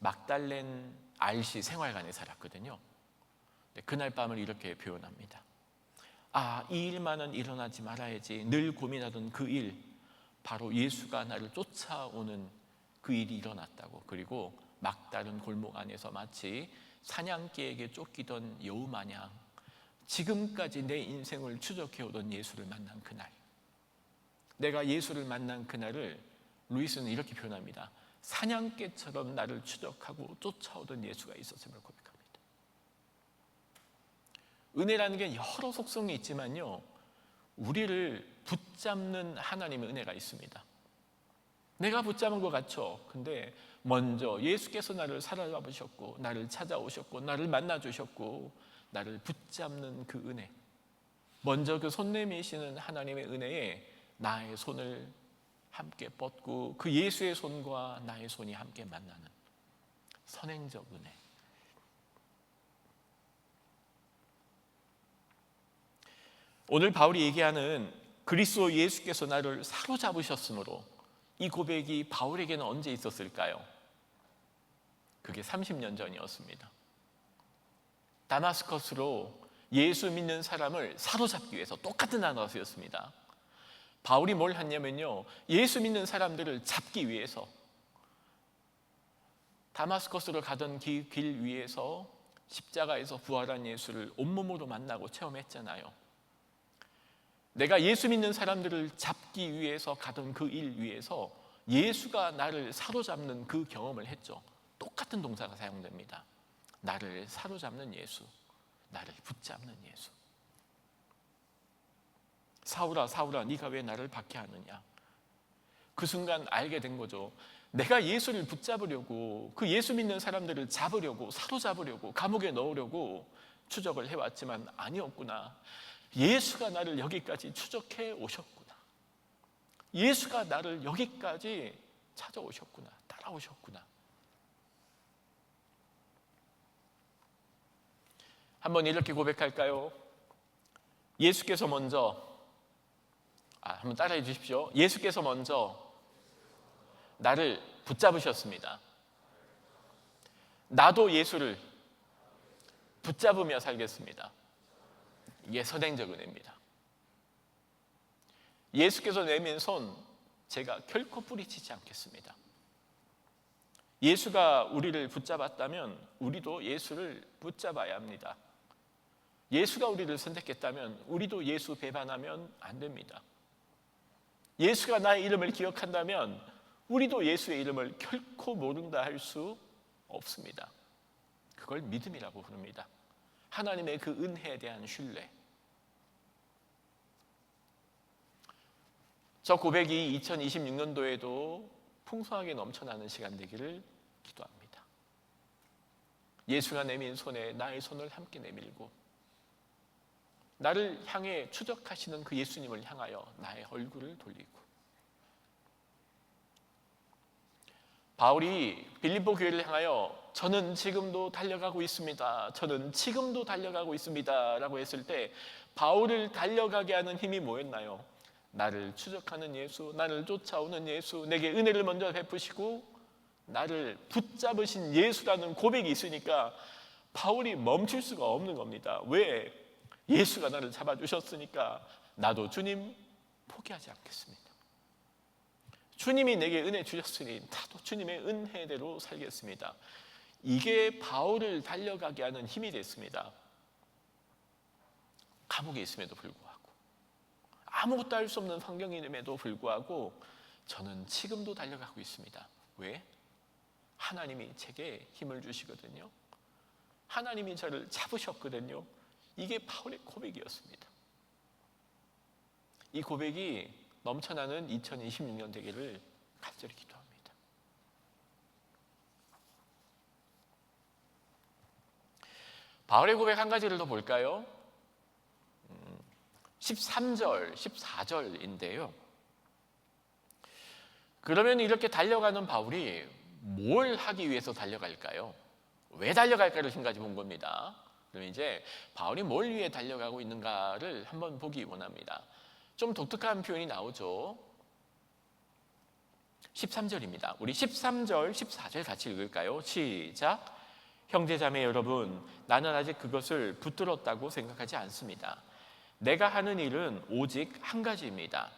막달렌 RC 생활관에 살았거든요. 그날 밤을 이렇게 표현합니다. 아, 이 일만은 일어나지 말아야지. 늘 고민하던 그 일, 바로 예수가 나를 쫓아오는 그 일이 일어났다고. 그리고 막다른 골목 안에서 마치 사냥개에게 쫓기던 여우 마냥 지금까지 내 인생을 추적해오던 예수를 만난 그날, 내가 예수를 만난 그날을 루이스는 이렇게 표현합니다. 사냥개처럼 나를 추적하고 쫓아오던 예수가 있었음을 고백합니다. 은혜라는 게 여러 속성이 있지만요, 우리를 붙잡는 하나님의 은혜가 있습니다. 내가 붙잡은 것 같죠? 근데 먼저 예수께서 나를 사랑하셨고 나를 찾아오셨고 나를 만나주셨고 나를 붙잡는 그 은혜, 먼저 그 손 내미시는 하나님의 은혜에 나의 손을 함께 뻗고 그 예수의 손과 나의 손이 함께 만나는 선행적 은혜. 오늘 바울이 얘기하는 그리스도 예수께서 나를 사로잡으셨으므로, 이 고백이 바울에게는 언제 있었을까요? 그게 30년 전이었습니다. 다마스커스로 예수 믿는 사람을 사로잡기 위해서 똑같은 하나였습니다. 바울이 뭘 했냐면요, 예수 믿는 사람들을 잡기 위해서 다마스커스로 가던 길 위에서 십자가에서 부활한 예수를 온몸으로 만나고 체험했잖아요. 내가 예수 믿는 사람들을 잡기 위해서 가던 그 일 위에서 예수가 나를 사로잡는 그 경험을 했죠. 똑같은 동사가 사용됩니다. 나를 사로잡는 예수, 나를 붙잡는 예수. 사울아 사울아 네가 왜 나를 박해하느냐. 그 순간 알게 된 거죠. 내가 예수를 붙잡으려고, 그 예수 믿는 사람들을 잡으려고, 사로잡으려고, 감옥에 넣으려고 추적을 해왔지만 아니었구나. 예수가 나를 여기까지 추적해 오셨구나. 예수가 나를 여기까지 찾아오셨구나. 따라오셨구나. 한번 이렇게 고백할까요? 예수께서 먼저, 한번 따라해 주십시오. 예수께서 먼저 나를 붙잡으셨습니다. 나도 예수를 붙잡으며 살겠습니다. 이게 선행적 은혜입니다. 예수께서 내민 손 제가 결코 뿌리치지 않겠습니다. 예수가 우리를 붙잡았다면 우리도 예수를 붙잡아야 합니다. 예수가 우리를 선택했다면 우리도 예수 배반하면 안 됩니다. 예수가 나의 이름을 기억한다면 우리도 예수의 이름을 결코 모른다 할 수 없습니다. 그걸 믿음이라고 부릅니다. 하나님의 그 은혜에 대한 신뢰. 저 고백이 2026년도에도 풍성하게 넘쳐나는 시간 되기를 기도합니다. 예수가 내민 손에 나의 손을 함께 내밀고 나를 향해 추적하시는 그 예수님을 향하여 나의 얼굴을 돌리고, 바울이 빌립보 교회를 향하여 저는 지금도 달려가고 있습니다. 저는 지금도 달려가고 있습니다. 라고 했을 때 바울을 달려가게 하는 힘이 뭐였나요? 나를 추적하는 예수, 나를 쫓아오는 예수, 내게 은혜를 먼저 베푸시고 나를 붙잡으신 예수라는 고백이 있으니까 바울이 멈출 수가 없는 겁니다. 왜? 예수가 나를 잡아주셨으니까 나도 주님 포기하지 않겠습니다. 주님이 내게 은혜 주셨으니 나도 주님의 은혜대로 살겠습니다. 이게 바울을 달려가게 하는 힘이 됐습니다. 감옥에 있음에도 불구하고, 아무것도 할 수 없는 환경임에도 불구하고 저는 지금도 달려가고 있습니다. 왜? 하나님이 제게 힘을 주시거든요. 하나님이 저를 잡으셨거든요. 이게 바울의 고백이었습니다. 이 고백이 넘쳐나는 2026년 되기를 간절히 기도합니다. 바울의 고백 한 가지를 더 볼까요? 13절, 14절인데요. 그러면 이렇게 달려가는 바울이 뭘 하기 위해서 달려갈까요? 왜 달려갈까를 지금까지 본 겁니다. 그럼 이제 바울이 뭘 위해 달려가고 있는가를 한번 보기 원합니다. 좀 독특한 표현이 나오죠. 13절입니다. 우리 13절, 14절 같이 읽을까요? 시작. 형제자매 여러분, 나는 아직 그것을 붙들었다고 생각하지 않습니다. 내가 하는 일은 오직 한 가지입니다.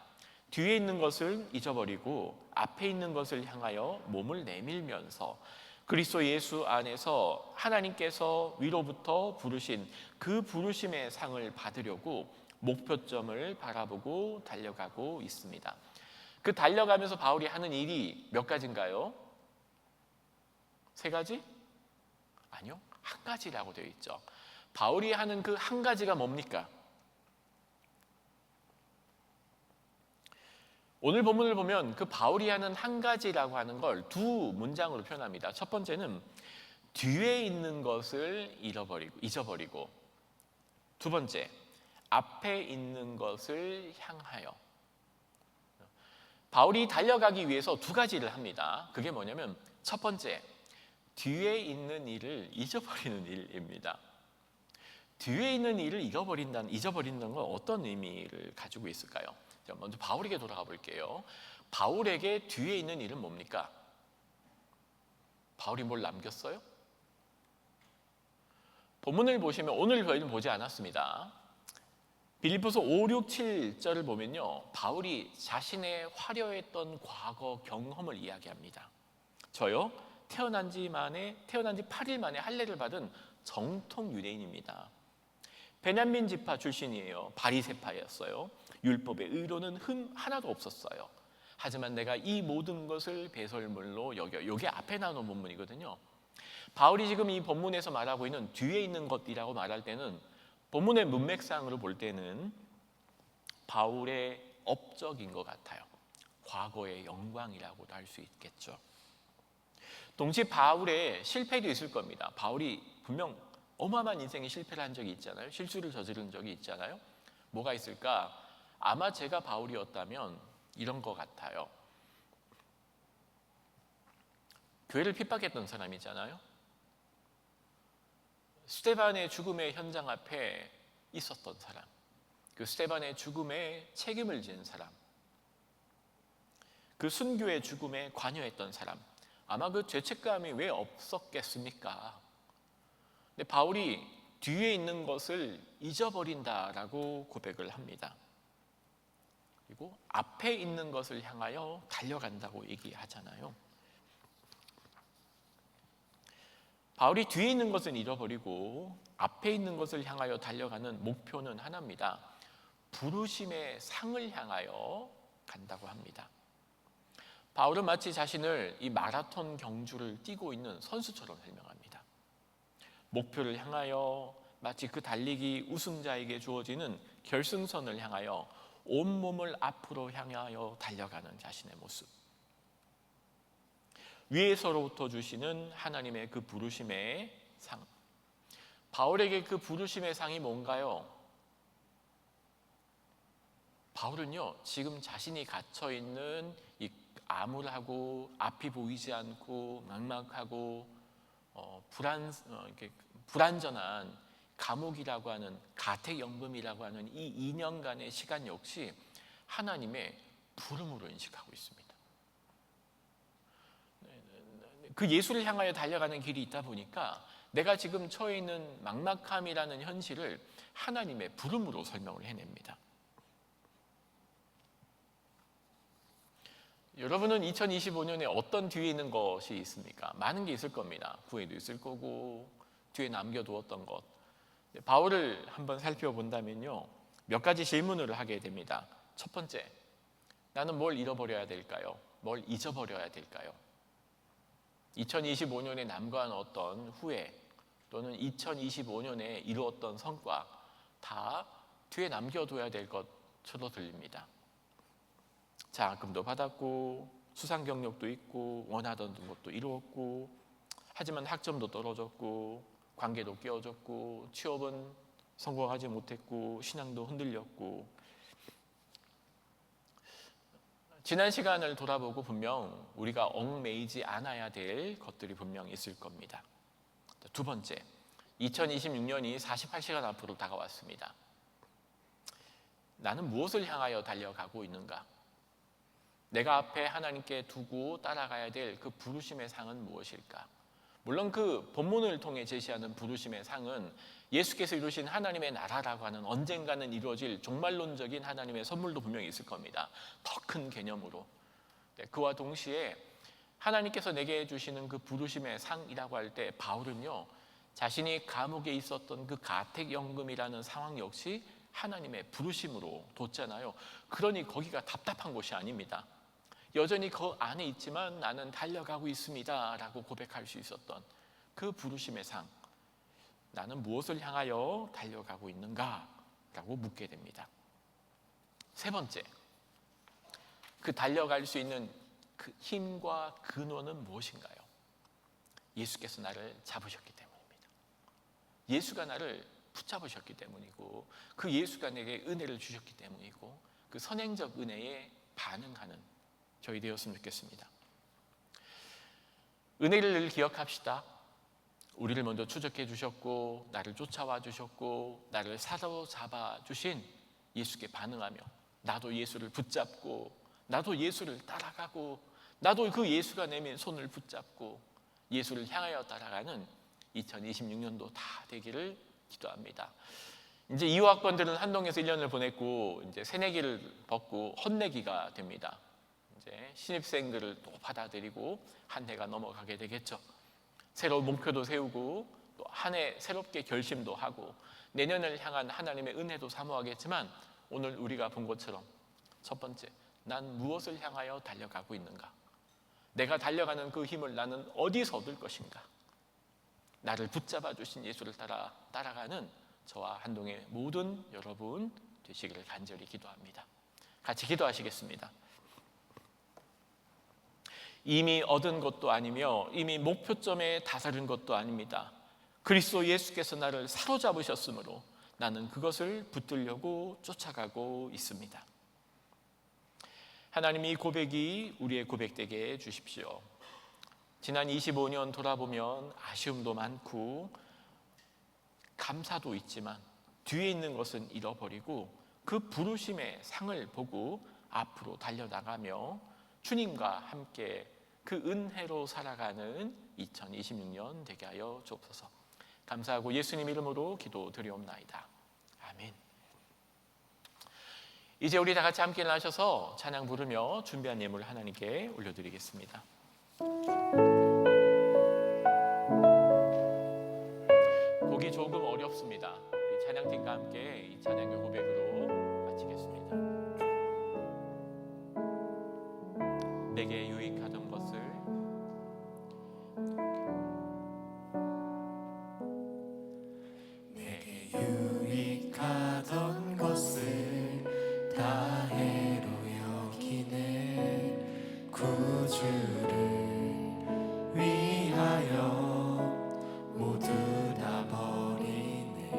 뒤에 있는 것을 잊어버리고 앞에 있는 것을 향하여 몸을 내밀면서 그리스도 예수 안에서 하나님께서 위로부터 부르신 그 부르심의 상을 받으려고 목표점을 바라보고 달려가고 있습니다. 그 달려가면서 바울이 하는 일이 몇 가지인가요? 세 가지? 아니요, 한 가지라고 되어 있죠. 바울이 하는 그 한 가지가 뭡니까? 오늘 본문을 보면 그 바울이 하는 한 가지라고 하는 걸 두 문장으로 표현합니다. 첫 번째는 뒤에 있는 것을 잊어버리고, 두 번째, 앞에 있는 것을 향하여. 바울이 달려가기 위해서 두 가지를 합니다. 그게 뭐냐면 첫 번째, 뒤에 있는 일을 잊어버리는 일입니다. 뒤에 있는 일을 잊어버린다는 건 어떤 의미를 가지고 있을까요? 자, 먼저 바울에게 돌아가 볼게요. 바울에게 뒤에 있는 일은 뭡니까? 바울이 뭘 남겼어요? 본문을 보시면, 오늘 저희는 보지 않았습니다. 빌립보서 5, 6, 7절을 보면요, 바울이 자신의 화려했던 과거 경험을 이야기합니다. 저요, 태어난 지 8일 만에 할례를 받은 정통 유대인입니다. 베냐민 지파 출신이에요. 바리새파였어요. 율법의 의로는 흠 하나도 없었어요. 하지만 내가 이 모든 것을 배설물로 여겨. 이게 앞에 나오는 본문이거든요. 바울이 지금 이 본문에서 말하고 있는 뒤에 있는 것이라고 말할 때는, 본문의 문맥상으로 볼 때는 바울의 업적인 것 같아요. 과거의 영광이라고도 할 수 있겠죠. 동시에 바울의 실패도 있을 겁니다. 바울이 분명 어마어마한 인생의 실패를 한 적이 있잖아요. 실수를 저지른 적이 있잖아요. 뭐가 있을까? 아마 제가 바울이었다면 이런 것 같아요. 교회를 핍박했던 사람이잖아요. 스데반의 죽음의 현장 앞에 있었던 사람, 그 스데반의 죽음에 책임을 지는 사람, 그 순교의 죽음에 관여했던 사람, 아마 그 죄책감이 왜 없었겠습니까? 근데 바울이 뒤에 있는 것을 잊어버린다라고 고백을 합니다. 그리고 앞에 있는 것을 향하여 달려간다고 얘기하잖아요. 바울이 뒤에 있는 것은 잃어버리고 앞에 있는 것을 향하여 달려가는 목표는 하나입니다. 부르심의 상을 향하여 간다고 합니다. 바울은 마치 자신을 이 마라톤 경주를 뛰고 있는 선수처럼 설명합니다. 목표를 향하여 마치 그 달리기 우승자에게 주어지는 결승선을 향하여 온몸을 앞으로 향하여 달려가는 자신의 모습, 위에서로부터 주시는 하나님의 그 부르심의 상. 바울에게 그 부르심의 상이 뭔가요? 바울은요, 지금 자신이 갇혀있는 이 암울하고 앞이 보이지 않고 막막하고 불안전한 감옥이라고 하는 가택연금이라고 하는 이 2년간의 시간 역시 하나님의 부름으로 인식하고 있습니다. 그 예수를 향하여 달려가는 길이 있다 보니까 내가 지금 처해 있는 막막함이라는 현실을 하나님의 부름으로 설명을 해냅니다. 여러분은 2025년에 어떤 뒤에 있는 것이 있습니까? 많은 게 있을 겁니다. 구애도 있을 거고 뒤에 남겨두었던 것. 바울을 한번 살펴본다면요, 몇 가지 질문을 하게 됩니다. 첫 번째, 나는 뭘 잃어버려야 될까요? 뭘 잊어버려야 될까요? 2025년에 남과한 어떤 후회 또는 2025년에 이루었던 성과 다 뒤에 남겨둬야 될 것처럼 들립니다. 장학금도 받았고 수상 경력도 있고 원하던 것도 이루었고, 하지만 학점도 떨어졌고 관계도 깨어졌고 취업은 성공하지 못했고 신앙도 흔들렸고. 지난 시간을 돌아보고 분명 우리가 얽매이지 않아야 될 것들이 분명 있을 겁니다. 두 번째, 2026년이 48시간 앞으로 다가왔습니다. 나는 무엇을 향하여 달려가고 있는가? 내가 앞에 하나님께 두고 따라가야 될 그 부르심의 상은 무엇일까? 물론 그 본문을 통해 제시하는 부르심의 상은 예수께서 이루신 하나님의 나라라고 하는 언젠가는 이루어질 종말론적인 하나님의 선물도 분명히 있을 겁니다. 더 큰 개념으로. 그와 동시에 하나님께서 내게 주시는 그 부르심의 상이라고 할 때 바울은요, 자신이 감옥에 있었던 그 가택연금이라는 상황 역시 하나님의 부르심으로 뒀잖아요. 그러니 거기가 답답한 곳이 아닙니다. 여전히 그 안에 있지만 나는 달려가고 있습니다 라고 고백할 수 있었던 그 부르심의 상, 나는 무엇을 향하여 달려가고 있는가? 라고 묻게 됩니다. 세 번째, 그 달려갈 수 있는 그 힘과 근원은 무엇인가요? 예수께서 나를 잡으셨기 때문입니다. 예수가 나를 붙잡으셨기 때문이고, 그 예수가 내게 은혜를 주셨기 때문이고, 그 선행적 은혜에 반응하는 저희 되었으면 좋겠습니다. 은혜를 늘 기억합시다. 우리를 먼저 추적해 주셨고 나를 쫓아와 주셨고 나를 사로잡아 주신 예수께 반응하며, 나도 예수를 붙잡고 나도 예수를 따라가고 나도 그 예수가 내민 손을 붙잡고 예수를 향하여 따라가는 2026년도 다 되기를 기도합니다. 이제 2호학번들은 한동에서 1년을 보냈고 이제 새내기를 벗고 헛내기가 됩니다. 이제 신입생들을 또 받아들이고 한 해가 넘어가게 되겠죠. 새로운 목표도 세우고 또 한 해 새롭게 결심도 하고 내년을 향한 하나님의 은혜도 사모하겠지만, 오늘 우리가 본 것처럼 첫 번째, 난 무엇을 향하여 달려가고 있는가? 내가 달려가는 그 힘을 나는 어디서 얻을 것인가? 나를 붙잡아 주신 예수를 따라가는 저와 한동의 모든 여러분 되시기를 간절히 기도합니다. 같이 기도하시겠습니다. 이미 얻은 것도 아니며 이미 목표점에 다다른 것도 아닙니다. 그리스도 예수께서 나를 사로잡으셨으므로 나는 그것을 붙들려고 쫓아가고 있습니다. 하나님, 이 고백이 우리의 고백되게 해주십시오. 지난 25년 돌아보면 아쉬움도 많고 감사도 있지만 뒤에 있는 것은 잃어버리고 그 부르심의 상을 보고 앞으로 달려나가며 주님과 함께 그 은혜로 살아가는 2026년 되게 하여 주옵소서. 감사하고 예수님 이름으로 기도드리옵나이다. 아멘. 이제 우리 다 같이 함께 일어나셔서 찬양 부르며 준비한 예물을 하나님께 올려드리겠습니다. 곡이 조금 어렵습니다. 우리 찬양팀과 함께 이 찬양의 고백으로 마치겠습니다. 내게 유익하던 것을 유익하던 것을 다해로 여기네. 구주를 위하여 모두 다 버리네.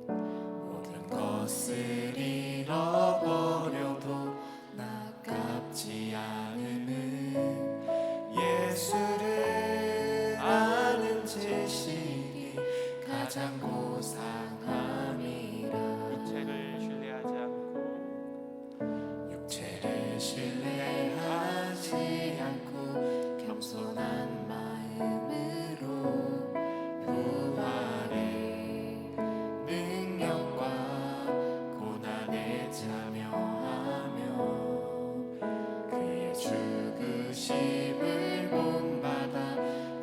모든 것을 잃어버려도 아깝지 않음은 예수를 아는 지식이 가장 고상함이라. 육체를 신뢰하지 않고 육체를 신뢰하지 않고 겸손한 마음으로 부활의 능력과 고난에 참여하며 그의 죽으심을 본받아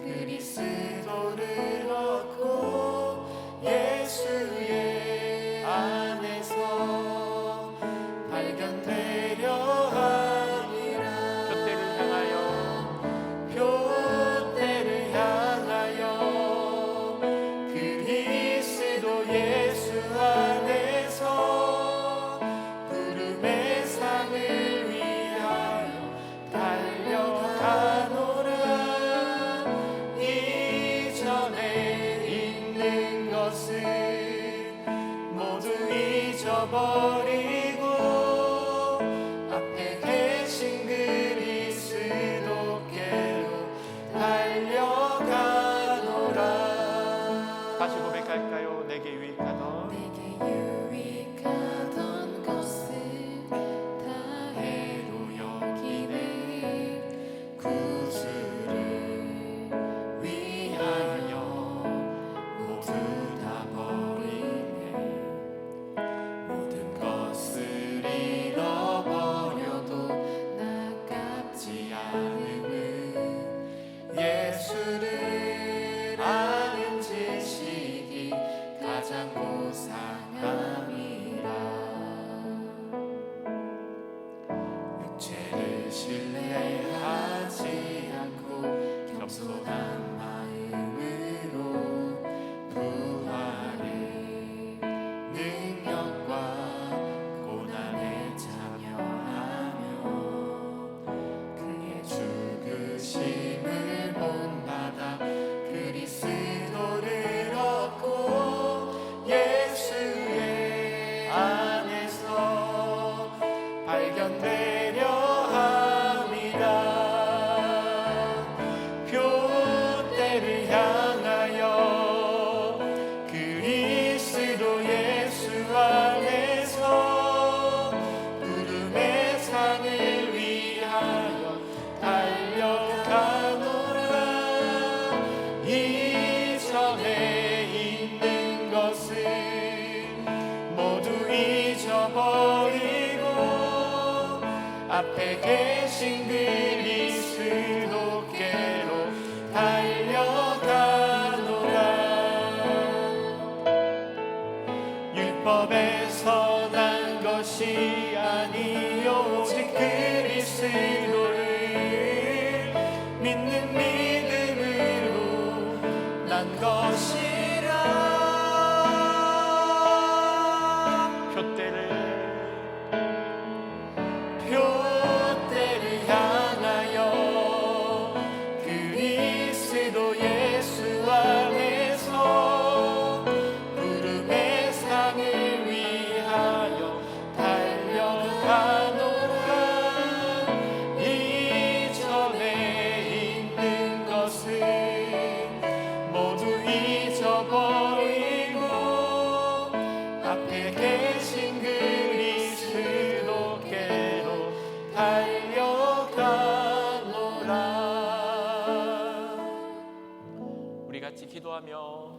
그리스도를 얻고 예수의 안에서 발견되려 함이라. 표대를 향하여 그리스도 예수 안에서 부름의 상을 위하여 달려가노라. 이전에 있는 것을 모두 잊어버리고 앞에 계신 그리스도께로 달려가노라. 다시 고백할까요? 내게 유익하던 내게 유익하던 것을 다해로 여기네. 구주를 위하여 모두 다 버리네. 모든 것을 잃어버려도 아깝지 않음은 예수를 아는 지식이 가장 고상함이라. 육체를 신뢰하지 않고 겸손한 마음으로 부활의 능력과 고난에 참여하며 그의 죽으심을 본받아 그리스도를 얻고 예수의 안에서 발견되려 함이라. 표대를 향하여 그리스도 예수 안에서 부름의 상을 위하여 달려가노라. 이전에 있는 것을 모두 잊어버리고 앞에 계신 그리스도께로 달려가노라. 율법에서 난 것이 아니요 오직 그리스도를 믿는 믿음으로 난 것이라. 표대를 향하여 그리스도 예수 안에서 부름의 상을 위하여 달려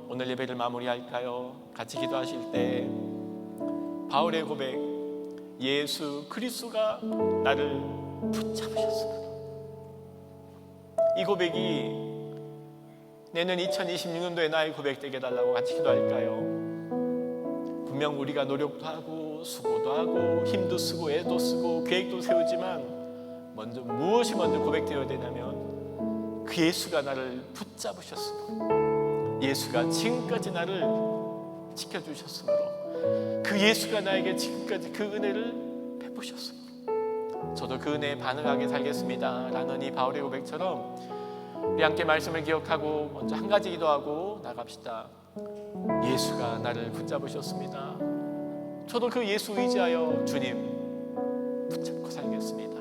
오늘 예배를 마무리할까요? 같이 기도하실 때 바울의 고백, 예수 그리스도가 나를 붙잡으셨습니다. 이 고백이 내년 2026년도에 나의 고백 되게 해달라고 같이 기도할까요? 분명 우리가 노력도 하고 수고도 하고 힘도 쓰고 애도 쓰고 계획도 세우지만 무엇이 먼저 고백되어야 되냐면 그 예수가 나를 붙잡으셨으므로, 예수가 지금까지 나를 지켜주셨으므로, 그 예수가 나에게 지금까지 그 은혜를 베푸셨으므로 저도 그 은혜에 반응하게 살겠습니다 라는 이 바울의 고백처럼 우리 함께 말씀을 기억하고 먼저 한 가지 기도하고 나갑시다. 예수가 나를 붙잡으셨습니다. 저도 그 예수 의지하여 주님 붙잡고 살겠습니다.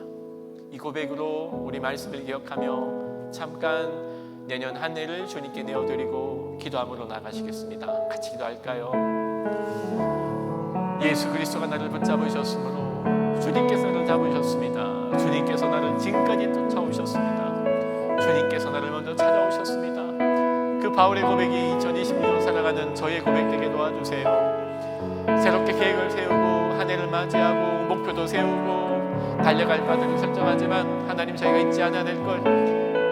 이 고백으로 우리 말씀을 기억하며 잠깐 내년 한 해를 주님께 내어드리고 기도함으로 나가시겠습니다. 같이 기도할까요? 예수 그리스도가 나를 붙잡으셨으므로 주님께서 나를 잡으셨습니다. 주님께서 나를 지금까지 쫓아오셨습니다. 주님께서 나를 먼저 찾아오셨습니다. 그 바울의 고백이 2026년 살아가는 저의 고백 되게 도와주세요. 새롭게 계획을 세우고 한 해를 맞이하고 목표도 세우고 달려갈 바들을 설정하지만 하나님, 저희가 잊지 않아야 될 걸,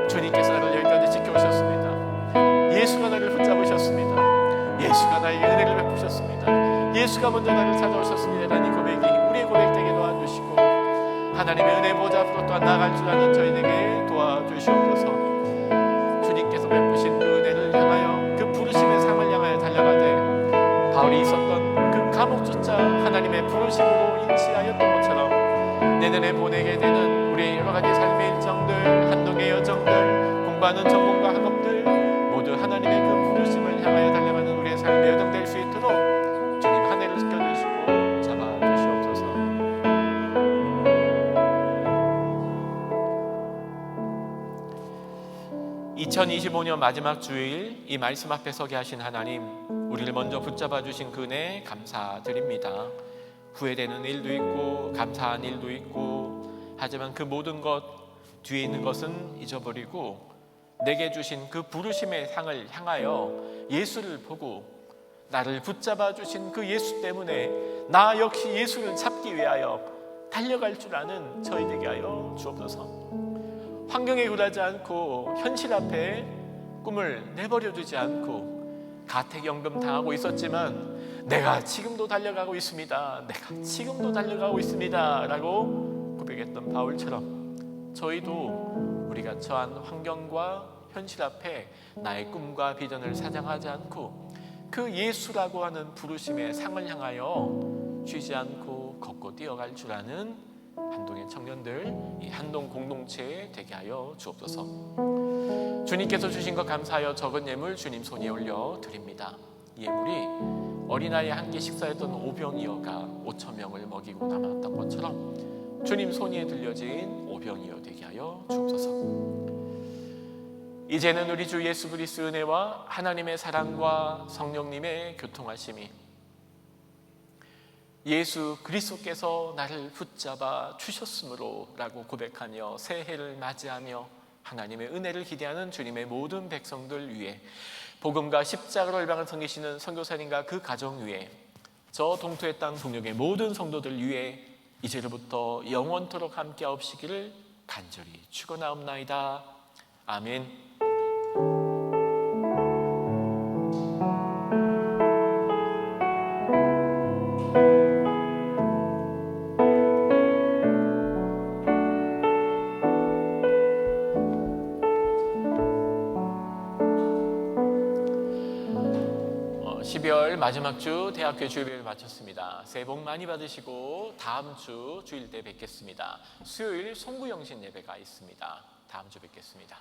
주님께서 나를 여기까지 지켜오셨습니다. 예수가 나를 붙잡으셨습니다. 예수가 나에게 은혜를 베푸셨습니다. 예수가 먼저 나를 찾아오셨습니다 라는 이 고백이 우리의 고백 되게 도와주시고 하나님의 은혜 보좌 앞으로 또한 나아갈 줄 아는 저희에게 도와주시옵소서. 주님께서 베푸신 그 은혜를 향하여, 그 부르심의 삶을 향하여 달려가되 바울이 있었던 그 감옥조차 하나님의 부르심으로 인치하였던 것처럼 내년에 보내게 되는 우리의 여러 가지 삶의 일정들, 한동의 여정들, 공부하는 전공과 학업들 모두 하나님의 그 부르심을 향하여 달려가는 우리의 삶의 여정 될 수 있도록 주님 한 해를 지켜주시고 잡아주시옵소서. 2025년 마지막 주일 이 말씀 앞에 서게 하신 하나님, 우리를 먼저 붙잡아 주신 그 은혜 감사드립니다. 후회되는 일도 있고 감사한 일도 있고 하지만 그 모든 것 뒤에 있는 것은 잊어버리고 내게 주신 그 부르심의 상을 향하여 예수를 보고 나를 붙잡아 주신 그 예수 때문에 나 역시 예수를 잡기 위하여 달려갈 줄 아는 저희 되게 하여 주옵소서. 환경에 굴하지 않고 현실 앞에 꿈을 내버려 두지 않고 가택연금 당하고 있었지만 내가 지금도 달려가고 있습니다. 내가 지금도 달려가고 있습니다 라고 고백했던 바울처럼 저희도 우리가 처한 환경과 현실 앞에 나의 꿈과 비전을 사장하지 않고 그 예수라고 하는 부르심의 상을 향하여 쉬지 않고 걷고 뛰어갈 줄 아는 한동의 청년들, 이 한동 공동체에 되게 하여 주옵소서. 주님께서 주신 것 감사하여 적은 예물 주님 손에 올려 드립니다. 이 예물이 어린아이 한 끼 식사했던 오병이어가 5,000명을 먹이고 남았던 것처럼 주님 손에 들려진 오병이어 되게 하여 주옵소서. 이제는 우리 주 예수 그리스도의 은혜와 하나님의 사랑과 성령님의 교통하심이, 예수 그리스도께서 나를 붙잡아 주셨으므로 라고 고백하며 새해를 맞이하며 하나님의 은혜를 기대하는 주님의 모든 백성들 위해, 복음과 십자가로 열방을 섬기시는 선교사님과 그 가정 위에, 저 동토의 땅 북녘의 모든 성도들 위해 이제로부터 영원토록 함께하옵시기를 간절히 축원하옵나이다. 아멘. 마지막 주 대학교 주일을 마쳤습니다. 새해 복 많이 받으시고 다음 주 주일 때 뵙겠습니다. 수요일 송구영신 예배가 있습니다. 다음 주 뵙겠습니다.